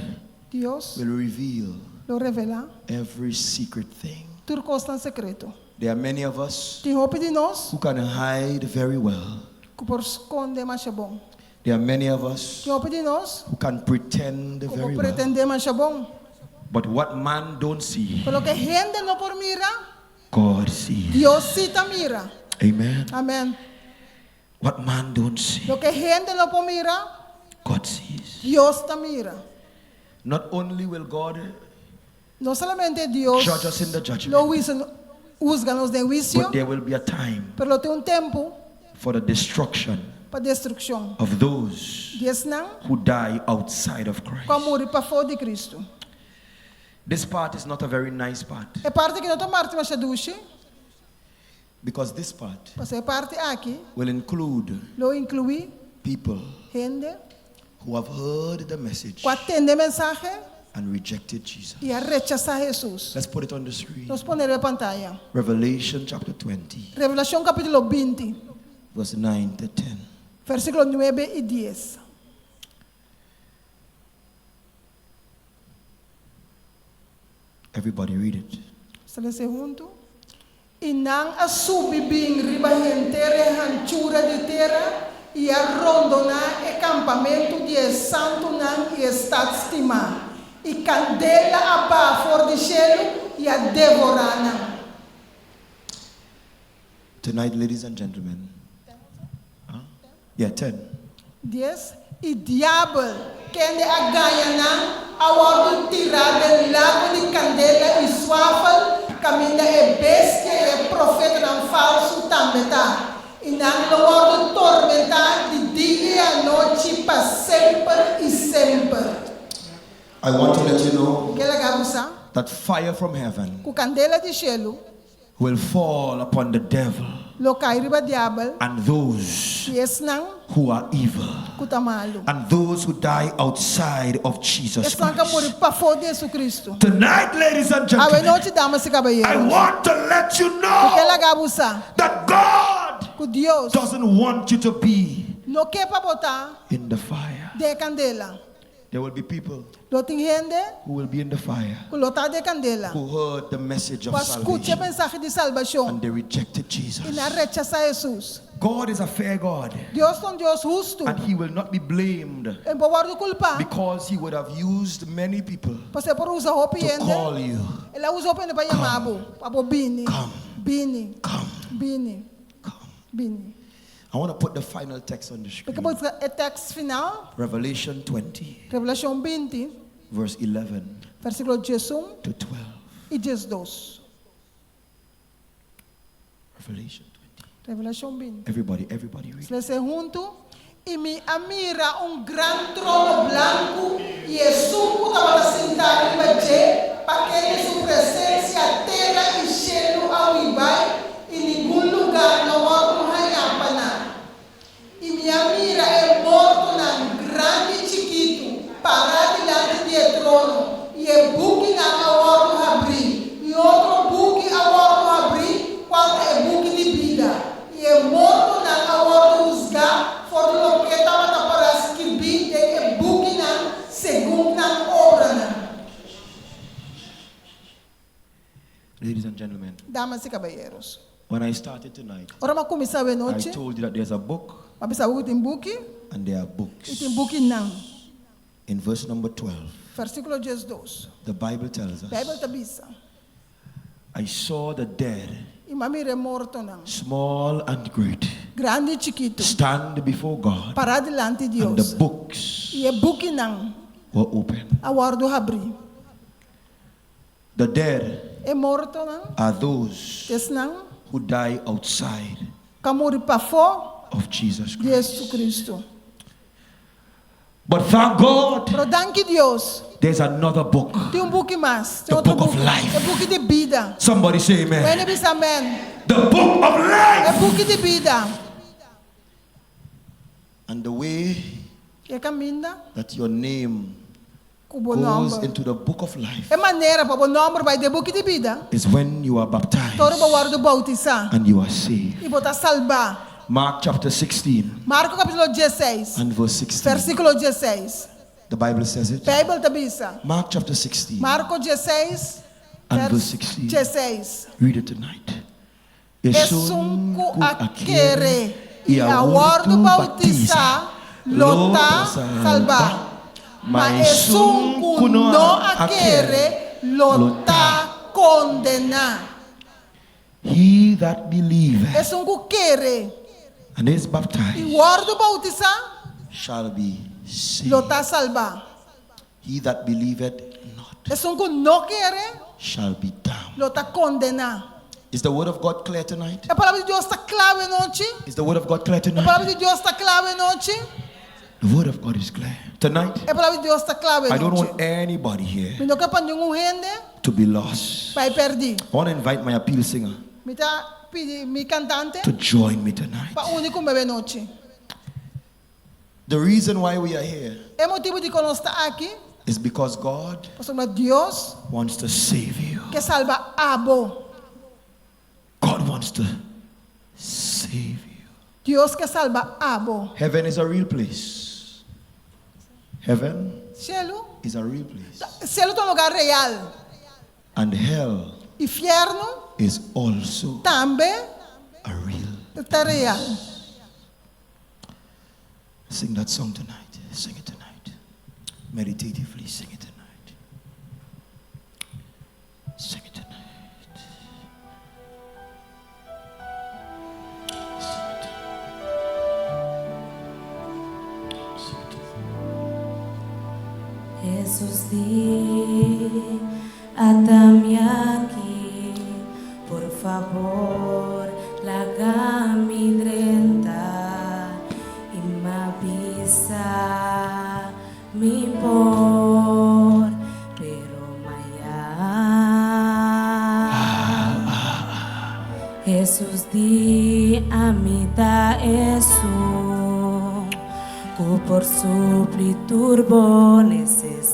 will reveal every secret thing. There are many of us who can hide very well. There are many of us who can pretend very well. But what man don't see, God sees. Amen. Amen. What man don't see, God sees. Not only will God judge us in the judgment, but there will be a time for the destruction of those who die outside of Christ. This part is not a very nice part, because this part will include people who have heard the message and rejected Jesus. Let's put it on the screen. Revelation chapter 20, verse 9 to 10. Versículo 9 y 10. Everybody read it. Se lê junto. Inang asubibing ribahentere hanchura de terra e arrondona e campamento de santo nan e stadstima. E candela aba for de cielo e a devorana. Tonight, ladies and gentlemen. Yeah, 10. 10. E diabo kende a ganha nan awardo tirada lago de candela e suafal caminha e bestia e profeta nan falso também. E nan awardo tormentar de dia e noite para sempre e sempre. I want to let you know that fire from heaven will fall upon the devil and those who are evil and those who die outside of Jesus Christ. Tonight, ladies and gentlemen, I want to let you know that God doesn't want you to be in the fire. There will be people who will be in the fire, who heard the message of salvation and they rejected Jesus. God is a fair God, and He will not be blamed because He would have used many people to call you. Come. I want to put the final text on the screen. Revelation 20, verse 11 to 12. Revelation 20. Everybody read. E me amira gran trono blanco e suco estava sentado em para que sua presença terra e cielo ao ibai e nenhum lugar no outro hayapana. E minha mira morto na grande chiquito para diante do trono e buque na outro abrir e outro buque a outro abrir quando buque de vida e morto na outro usgar for lo que estava para escrever e buque na segundo na obra na. Ladies and gentlemen, damas e caballeros, when I started tonight, I told you that there's a book and there are books. In verse number 12, the Bible tells us, I saw the dead, small and great, stand before God, and the books were open. The dead are those who die outside of Jesus Christ. But thank God, there's another book, the book of life. Somebody say amen. The book of life. And the way E caminha that your name cubo goes nombre. into the book of life E maneira para o nombre vai de book de vida. is when you are baptized Todo o bautizar. and you are saved. E botar salvar. Mark chapter 16 Marco capítulo 16. and verse 16. Versículo 16. The Bible says it. Bíblia tabisa. Mark chapter 16 Marco 16. and verse 16. 16. Read it tonight. Esunku akere e a word bautizar lota salvar. Mas esunku no akere lota condenar. He that believeth Esunku quere and is e baptized word bautizar shall be saved. lota salvar. He that believeth not Esunku no quere shall be damned. lota condenar. Is the word of God clear tonight? A palavra de Deus está clara noite. Is the word of God clear A tonight? palavra de Deus está clara noite. The word of God is clear. Tonight, A palavra de Deus está clara I don't noite. want anybody here Me toca para nenhum rende to be lost. vai perder. I want to invite my appeal singer Me tá pedir mi cantante to join me tonight. para único bebê noite. The reason why we are here É motivo de que nós está aqui, is because God porque Deus wants to save you. quer salvar abo. God wants to save you. Deus quer salvar abo. Heaven is a real place. Heaven Cielo, is a real place. cielo é um lugar real. And hell Inferno is also também a real. está real. Sing that song tonight. Sing it tonight. Meditatively sing it tonight. Sing it tonight. Jesús, di, atame aquí, por favor, laga mi drenta y me avisa mi por, pero mañana. Jesús, di, amita eso. Por suplir turbo necesidad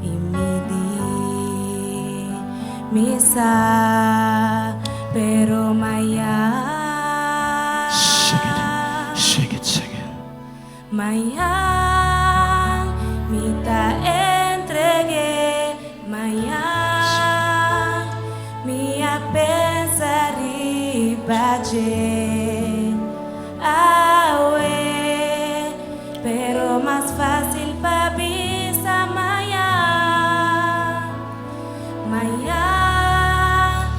y mi sa, pero mañana, Shake it, sing it. mañana, mi ta entregué, mañana, mi a pensar y pero más fácil para visa mañana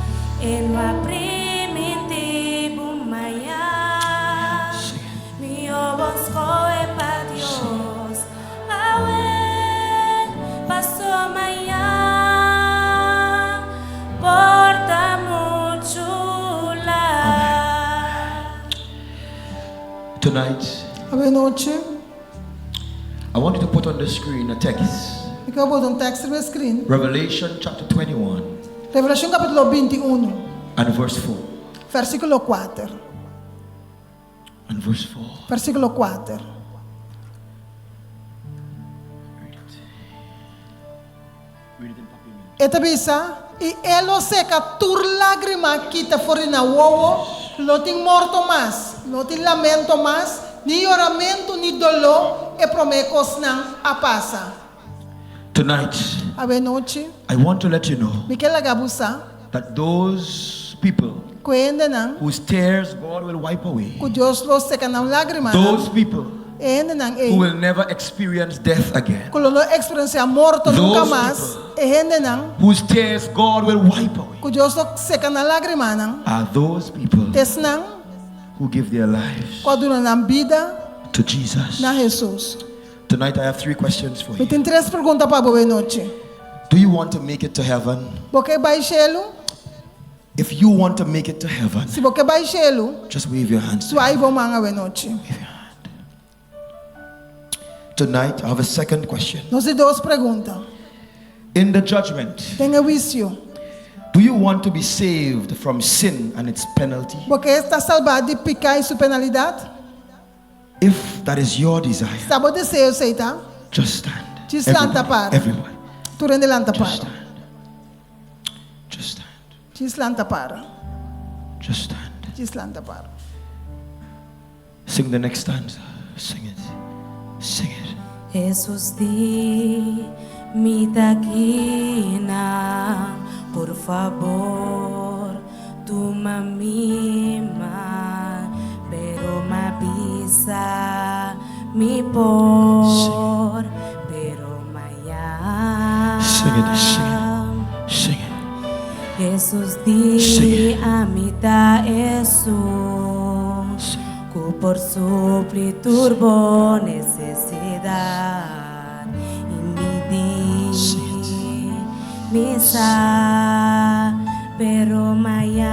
en la primitivo mañana mi obosco es para Dios pasó mañana porta mucho la. Tonight, Boa noite. I want you to put on the screen a text. Eu quero botar texto no screen. Revelation chapter 21 Revelação capítulo 21, and verse 4. versículo 4. And verse 4. Versículo 4. Read it in papel. Eta bisa, e elo seca tur lágrima quita fora na uovo, não tem morto mais, não tem lamento mais, ni oramento, ni dolor, e promecos não a passa. Tonight, A noite, I want to let you know me que gabusa, that those people coende não, whose tears God will wipe away, que Deus lo seca não lágrima, those people ende não, who will never experience death again, que não experiencia morto nunca Those mais, people. e ende não, whose tears God will wipe away, que Deus lo seca na lágrima não, are those people tes não, who give their lives quando não vida to Jesus. na Jesus. Tonight I have 3 questions for Me you. tem 3 perguntas para boa noite. Do you want to make it to heaven? Porque vai chelo, If you want to make it to heaven, se você vai chelo, just wave your hands. tu aí vão manga boa noite. Wave your hand. Tonight I have a second question. Nós temos 2 perguntas. In the judgment, Tem o vício. do you want to be saved from sin and its penalty? Porque está salvado de pecar e sua penalidade? If that is your desire, Stavo desejo seita. just stand. Just stand Everybody. apart. Everybody. Turende lanta Just para. stand. Just stand. Just lanta para. Just stand. Just lanta para. Sing the next stanza. Sing it. Sing it. Jesus di mi taquina, por favor, tú mamima, pero me avisa mi por, pero mañana. Sing it. Sing it. Sing it. Jesus Sing di it. a mitad Jesus, que por suplir turbo necesidad y mi di misa, pero mañana,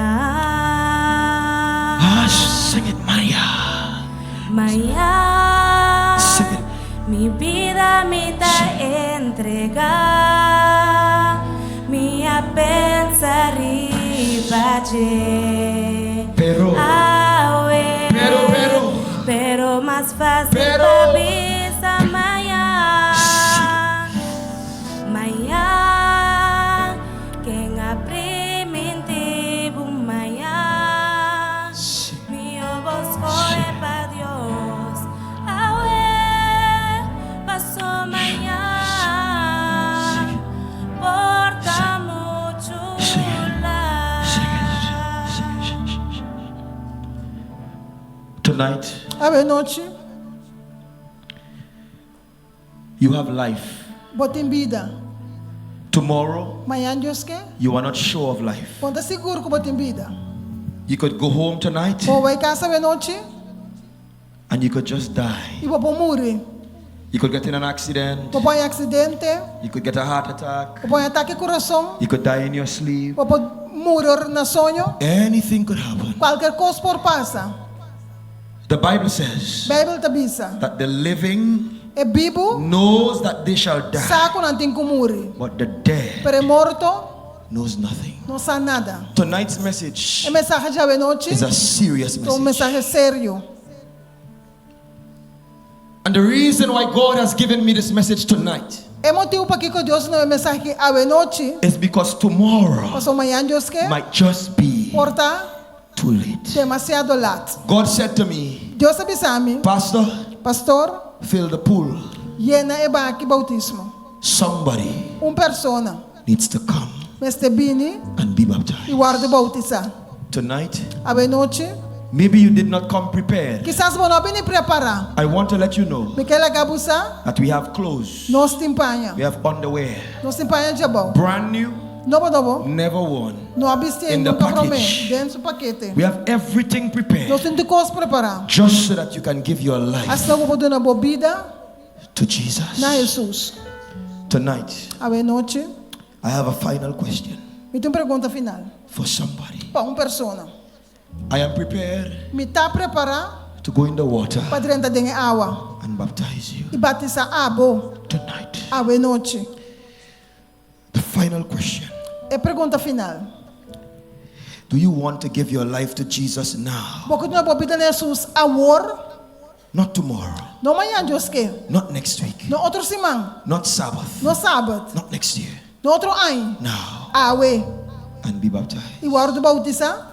Sing it, Maria. mañana, Sing it. mi vida me da entregar, mi a pensar y valle. Pero. Pero más fácil Pero. la visa mañana, mañana, quien aprimitivo mañana, mi voz fue para Dios, pasó mañana, porta mucho la. Tonight, Ave noche. you have life. Botem vida. Tomorrow, Manhã Deus quer. you are not sure of life. Ponta seguro que botem vida. You could go home tonight Vou vai casa ave noche. and you could just die. E vou morrer. You could get in an accident. Vou pôr acidente. You could get a heart attack. Vou pôr ataque coração. You could die in your sleep. Vou pôr morrer na sonho. Anything could happen. Qualquer coisa por passa. The Bible says Bíblia te bisa. that the living É Bibo. knows that they shall die, Saco não tem como morrer. but the dead Pero morto knows nothing. não sabe nada. Tonight's message É mensagem de ave noche. is a serious É um message. mensagem sério. And the reason why God has given me this message tonight É motivo para que Deus não é mensagem que ave noche. is because tomorrow Passou manhã Deus quer. might just be Porta too late. demasiado late. God said to me, Deus avisa a mim, Pastor, pastor, fill the pool. llena é baque bautismo. Somebody Persona, needs to come mestre bini and be e baptized. guarda bautizar. Tonight, Ave noche, maybe you did not come prepared. quizás você não vem preparar. I want to let you know Miquela gabusa, that we have clothes, nós timpanha. we have underwear, Nós timpanha de bom. brand new, Novo, never worn. não abstém, In the nunca package. promete. Dentro do paquete. We have everything prepared Nós temos coisas preparar. just so that you can give your life Assim eu vou dar uma bebida to Jesus. na Jesus. Tonight, Ave noche, I have a final question me tem pergunta final. for somebody. Para persona, I am prepared me tá preparar to go in the water para dentro da água and baptize you e batizar abo. tonight. Ave noche. The final question. É pergunta final. Do you want to give your life to Jesus now? Porque não bebida na Jesus agora, Not tomorrow, não amanhã Deus quer. not next week, Não outro semana, not Sabbath, não sábado, not next year. não outro ano. Now, Ave. and be baptized. E guarda bautizar.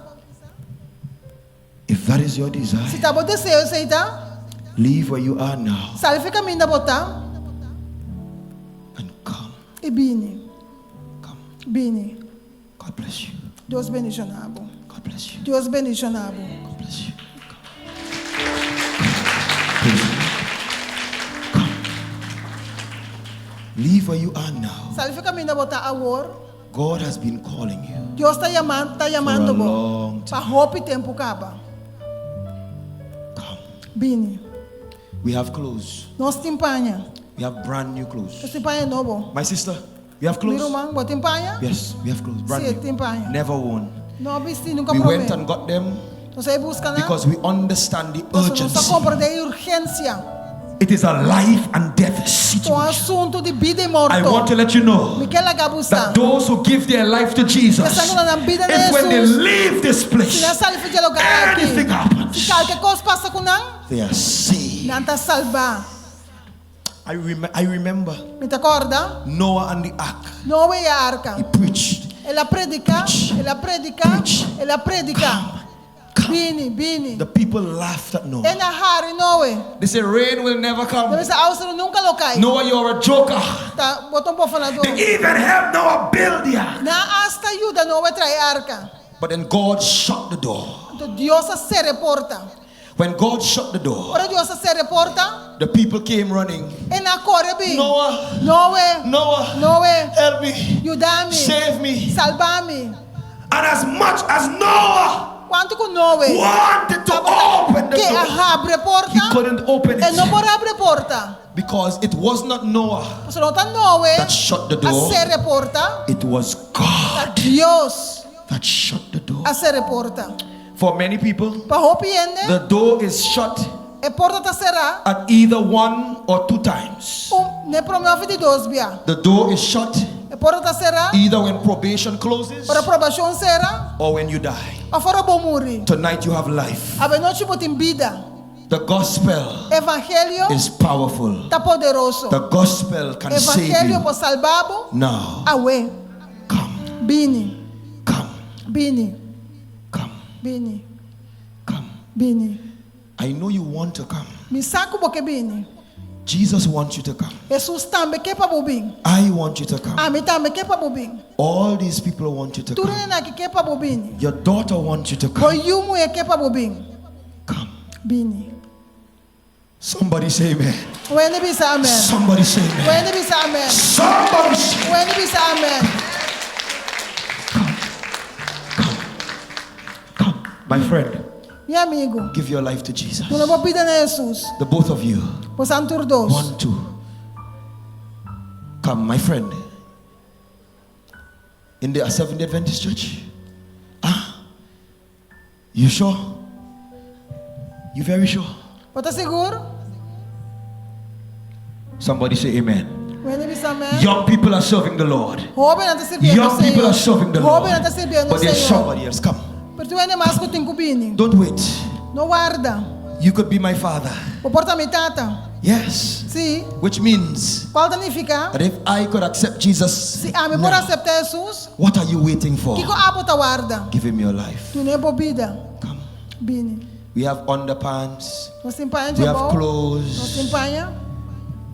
If that is your Se desire, tá bom desejo, aceita. leave where you are now Sai fica caminho da botar. and come. E bine. Come. Bine. God bless you. Deus bendiga nabo. God bless you. Deus bendiga nabo. God bless you. Come. Leave where you are now. Sai fica caminho da botar agora. God has been calling you Deus está for a chamando bom. long Para time. roupa e tempo acaba. Come. Bine. We have clothes. Nós timpanha. We have brand new Nós clothes. timpanha novo. My sister, we have Meu clothes. irmão, boa timpanha. Yes, we have clothes. Brand Sim, new. timpanha. Never worn. Não vesti nunca We went promete. and got them Nós aí busca na. because we understand the Nós só urgency compra de urgência. It is a life and death Um situation. assunto de vida e morte. I want to let you know Miquel Agabusa. that those who give their life to Jesus, if when they leave this place, anything happens, Se qualquer coisa passa com não, they are saved. não está salva. I remember Me te acorda? Noah and the ark. Noé e a arca. He preached. Ela predica, ela predica, ela predica. Bini. The people laughed at Noah. É na Harry Noé. They said rain will never come. Deve ser austro nunca lo cai. Noah, you're a joker. Tá, botou um pouco falador. They even helped Noah build the ark. Na hasta ajuda Noé trai arca. But then God shut the door. Então Deus se reporta. When God shut the door, Ora Deus se reporta. the people came running. E na corre bem. Noah, Noé, help me, ajuda-me, save me. salva-me. And as much as Noah Quanto com Noé wanted to open the que door, abre a porta, he couldn't open ele não it pode abrir a porta. because it was not Noah Se não está Noé that shut the a door. ser a porta, It was God Deus that shut the door. a ser a porta. For many people, Para hopiende, the door is shut a porta está será. at either 1 or 2 times. Ne promove de dois bia. The door is shut A porta está será. either when probation closes Para aprovação será. or when you die. A fora bom morrer. Tonight you have life. A noite botem vida. The gospel Evangelho is powerful. está poderoso. The gospel can save Evangelho you. por salvabo. Now, Awe. come, Bini. come, Bini. come, Bini. come. Bini. I know you want to come. Me saco porque bini. Jesus wants you to come. Jesus também quer para bobin. I want you to come. A mim também quer para bobin. All these people want you to Tudo come. na que quer para bobin. Your daughter wants you to come. Boyumo é quer para bobin. Come. Bini. Somebody say amen. When be say amen. Somebody say amen. When be say amen. Somebody say When be say amen. come. My friend, Meu amigo, give your life to Jesus. tu não vou pedir a Jesus. The both of you. Por santur dos. 1, 2. Come, my friend. In the Seventh-day Adventist Church. You sure? You very sure? Você seguro? Somebody say amen. When be say amen. Young people are serving the Lord. Jovem não está servindo Young people are serving the Lord. Jovem não está servindo But o there's Senhor. somebody else. Come. Pero tu ainda mais que tem cubini. Don't wait. Não guarda. You could be my father. O porta me tata. Yes. Sim. Which means Qual significa? that if I could accept Jesus, Se a me por now, aceitar Jesus, what are you waiting for? que ko apo ta guarda? Give him your life. Tu nem bobida. Come. Bini. We have underpants. Nós empanha We de have bom. Nós clothes. empanha.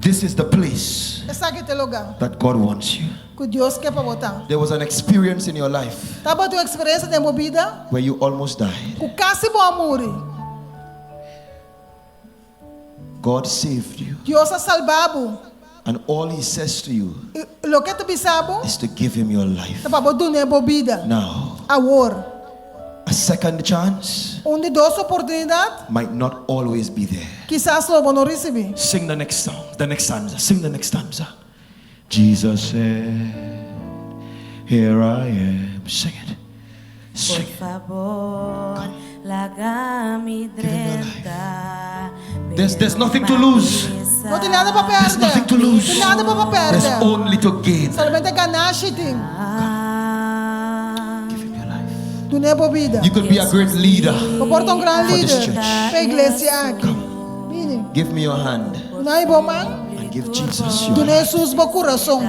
This is the place Essa aqui é o lugar that God wants you. que Deus quer para botar. There was an experience in your life Tá bom tua experiência de bobida? where you almost died. Que quase bom amor. God saved you. Deus a salvabo. And all he says to you Lo que tu bisabo, is to give him your life. tá para botar nem bobida. Now, Awor. a second chance Onde duas oportunidades, might not always be there. quizás lo vão receber. Sing the next song, the next stanza. Sing the next stanza. Jesus said, here I am. Sing it. Por Sing it. favor, larga mi dreta. There's nothing to lose. Não tem nada para There's perder. nothing to lose. Tem nada para There's perder. only to gain. Solamente ganhar-se. Give him your life. Tu nem bobida. You could be a great leader. Vou portar grande For this líder church. para a igreja aqui. Bini. Give me your hand Não é bom, man? and give Jesus Tu your nem hand. Jesus bo coração.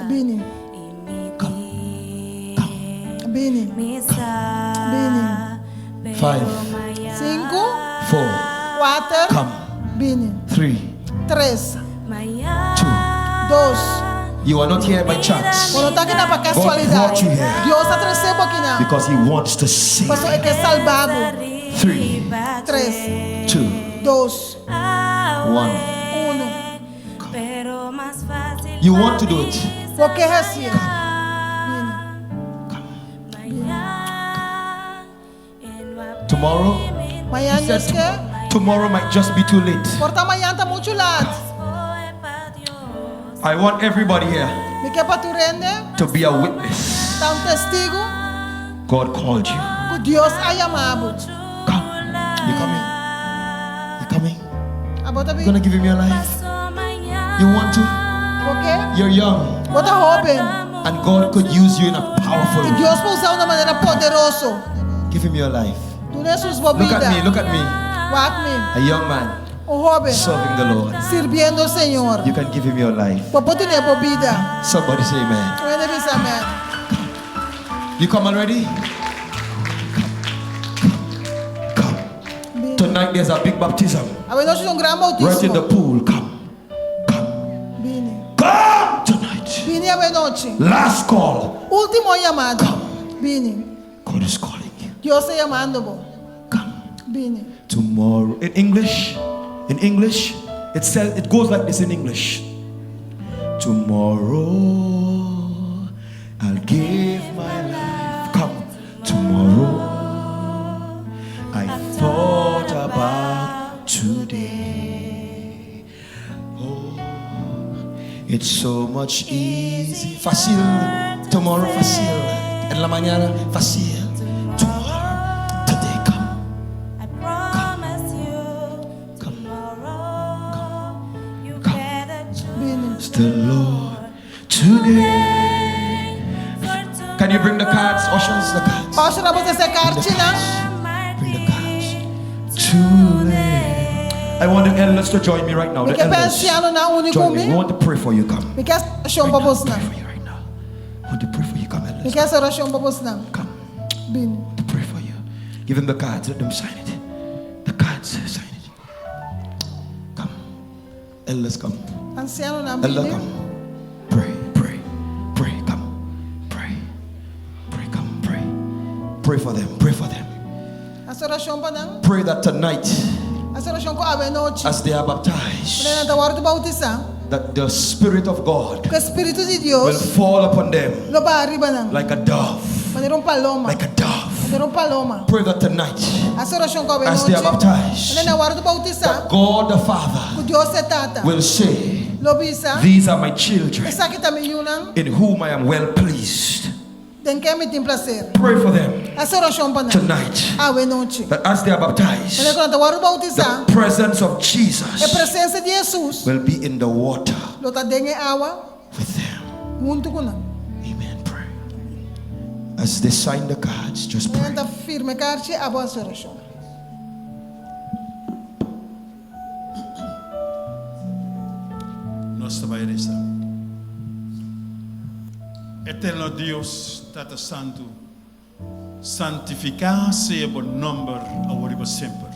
Bini. Bini. Bini. 5, 5, 4, 4, come. Bini. 3, 3, 2. 2. You are not here by chance Quando tá aqui na para brought casualidade. you here. Deus está trazendo aqui na. because he wants to save. Pastor é que é salvado. 3, 3, 2, 2, 1. 1. You want to do it. Porque é assim. Tomorrow, Amanhã he said Deus quer. tomorrow might just be too late. Porta amanhã tá muito lado. I want everybody here Me quer para tu rende. to be a witness. Tá testigo. God called you. Que Deus a chamado. Come. You coming? You coming? A You're gonna give him your life. You want to? Okay? You're young. Bota open. And God could use you in a powerful E way. Deus pode usar de uma maneira poderosa. Give him your life. Tu não é sua Look vida. at me, look at me. What me? A young man Jovem. serving the Lord. Sirviendo ao Senhor. You can give him your life. Pode ter a vida. Somebody say amen. Amen. You come already? Come. Tonight there's a big baptism. Agora nós temos grande Right in the bautismo. pool. Come. Bine. Come tonight. Bine a noite. Last call. Último chamado. Bine. God is calling you. Deus está chamando. Come. Bine. Tomorrow. In English, it says, it goes like this in English. Tomorrow I'll give my life. Come. Tomorrow I thought about today. Oh, it's so much easy. Fácil. Tomorrow fácil. En la mañana fácil. Tomorrow. Today come. It's the Lord today. Can you bring the cards? Ushers, the cards. Posso dar você essa cartinha? Bring the cards. Today. I want the elders to join me right now. The Porque elders. pensiano na único Join me. We me. want to pray for you. Come. Me quer oração para Right now. você Pray não. for you right now. I want to pray for you. Come, Me elders. quer oração para você não. Come. Bine. To pray for you. Give them the cards. Let them sign it. The cards. Sign it. Come. Elders, come. Anciano na Elder, bine. come. Pray, pray, pray, come. Pray, pray, come, pray. Pray for them, pray for them. As oração para não. Pray that tonight, As oração para a noite. as they are baptized, Para na hora de bautizar. that the Spirit of God Que o Espírito de will Deus fall upon them lo va arriba não. like a dove, Maneira paloma. like a dove. Maneira paloma. Pray that tonight, As oração para a as they are noite. baptized, Na hora de bautizar. that God the Father O Deus é tata. will say, Lo bisa. these are my children Essa aqui também yunang. in whom I am well pleased. Den que me tem prazer. Pray for them As oração para não. tonight, A noite. that as they are baptized, Maneira na hora de bautizar. the presence of A Jesus presença de Jesus. will be in the water Lo tá dentro de água. with them. Junto com não. Amen. Pray. As they sign the cards, just pray. Maneira firme carte a boa oração. Nossa bairrista. Eterno Deus, Tata Santo, santificar-se o nome agora sempre.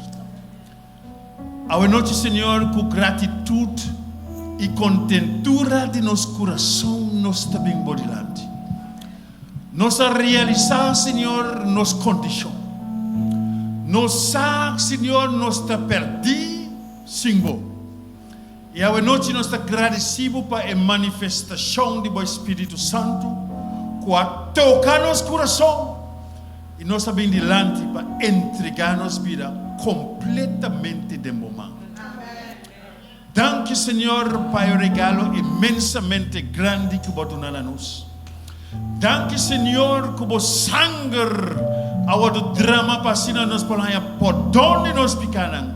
A noite, Senhor, com gratitude e contentura de nosso coração, nós também bodilante. Nós a realizar, Senhor, nossa condição. Nós sabe, Senhor, nós está perdido, Senhor. E a noite nós estamos agradecidos para a manifestação do Espírito Santo, que a tocar nosso coração. E nós estamos delante para entregar nossa vida completamente de momento. Danke, Senhor, para o regalo imensamente grande que você dá a nós. Danke, Senhor, que você sangue ao drama para nós perdão de nós pecados.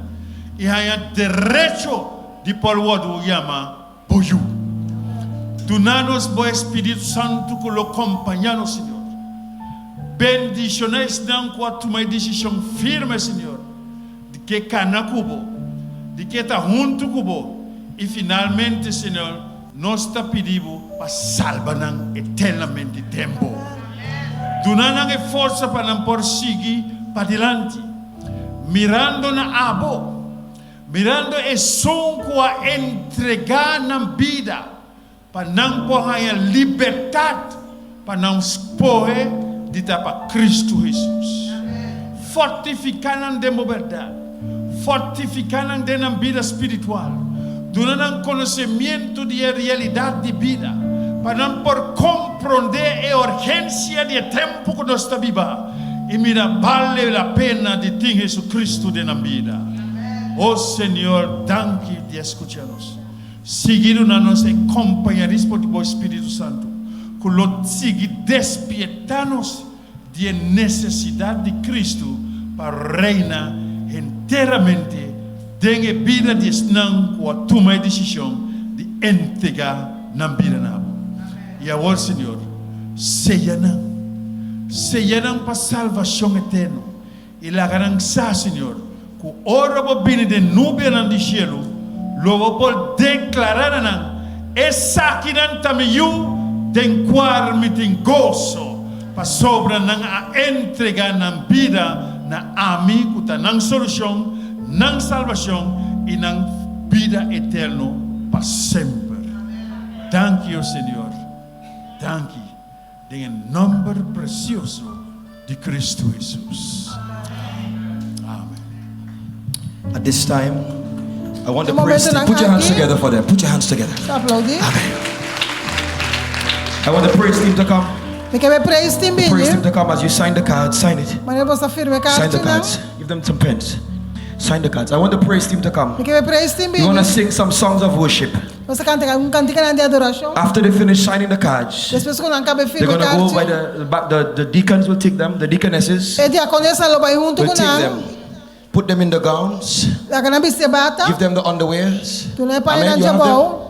E há direito de por o chama boju. Tunanos bo Espírito Santo que lo acompanhamos, Senhor. Bendiciones não com a tua decisão firme, Senhor, de que cana cubo, de que está junto cubo e finalmente, Senhor, nós está pedindo para salvar eternamente tempo. Tunanan é força para não prosseguir para diante, mirando na abo. Mirando e som com a entregar na vida para não porra a liberdade para não expor de para Cristo Jesus. Fortificando de verdade, fortificando de na vida espiritual, dando conhecimento de realidade de vida para não por compreender a urgência de tempo que nós está vivendo e mira vale a pena de ter Jesus Cristo de na vida. Oh Senhor, danke de escuchar-nos. Seguindo na nossa companheirismo do Espírito Santo, que lo siga despiertar-nos de necessidade de Cristo para reinar inteiramente dengue vida de snang com a tomar decisão de entregar na vida na. E agora, Senhor, seja não para salvação eterna. E lá garança, Senhor, que ora para vir de nuvem no cielo, logo por declarar não, essa que não também tem quarme tem gozo para sobra não a entregar na vida na amigo tá não solução, não salvação e não vida eterna para sempre. Thank you, Senhor. Thank you. Em nome precioso de Cristo Jesus. At this time, I want the praise team. Put your hands together for them. Put your hands together. Amen. I want the praise team to come. The praise team to come as you sign the cards. Sign it. Sign the cards. Give them some pens. Sign the cards. I want the praise team to come. You want to sing some songs of worship. After they finish signing the cards, they're going to go by the back. The deacons will take them. The deaconesses will take them. Put them in the gowns. Give them the underwears. Amen. You have them?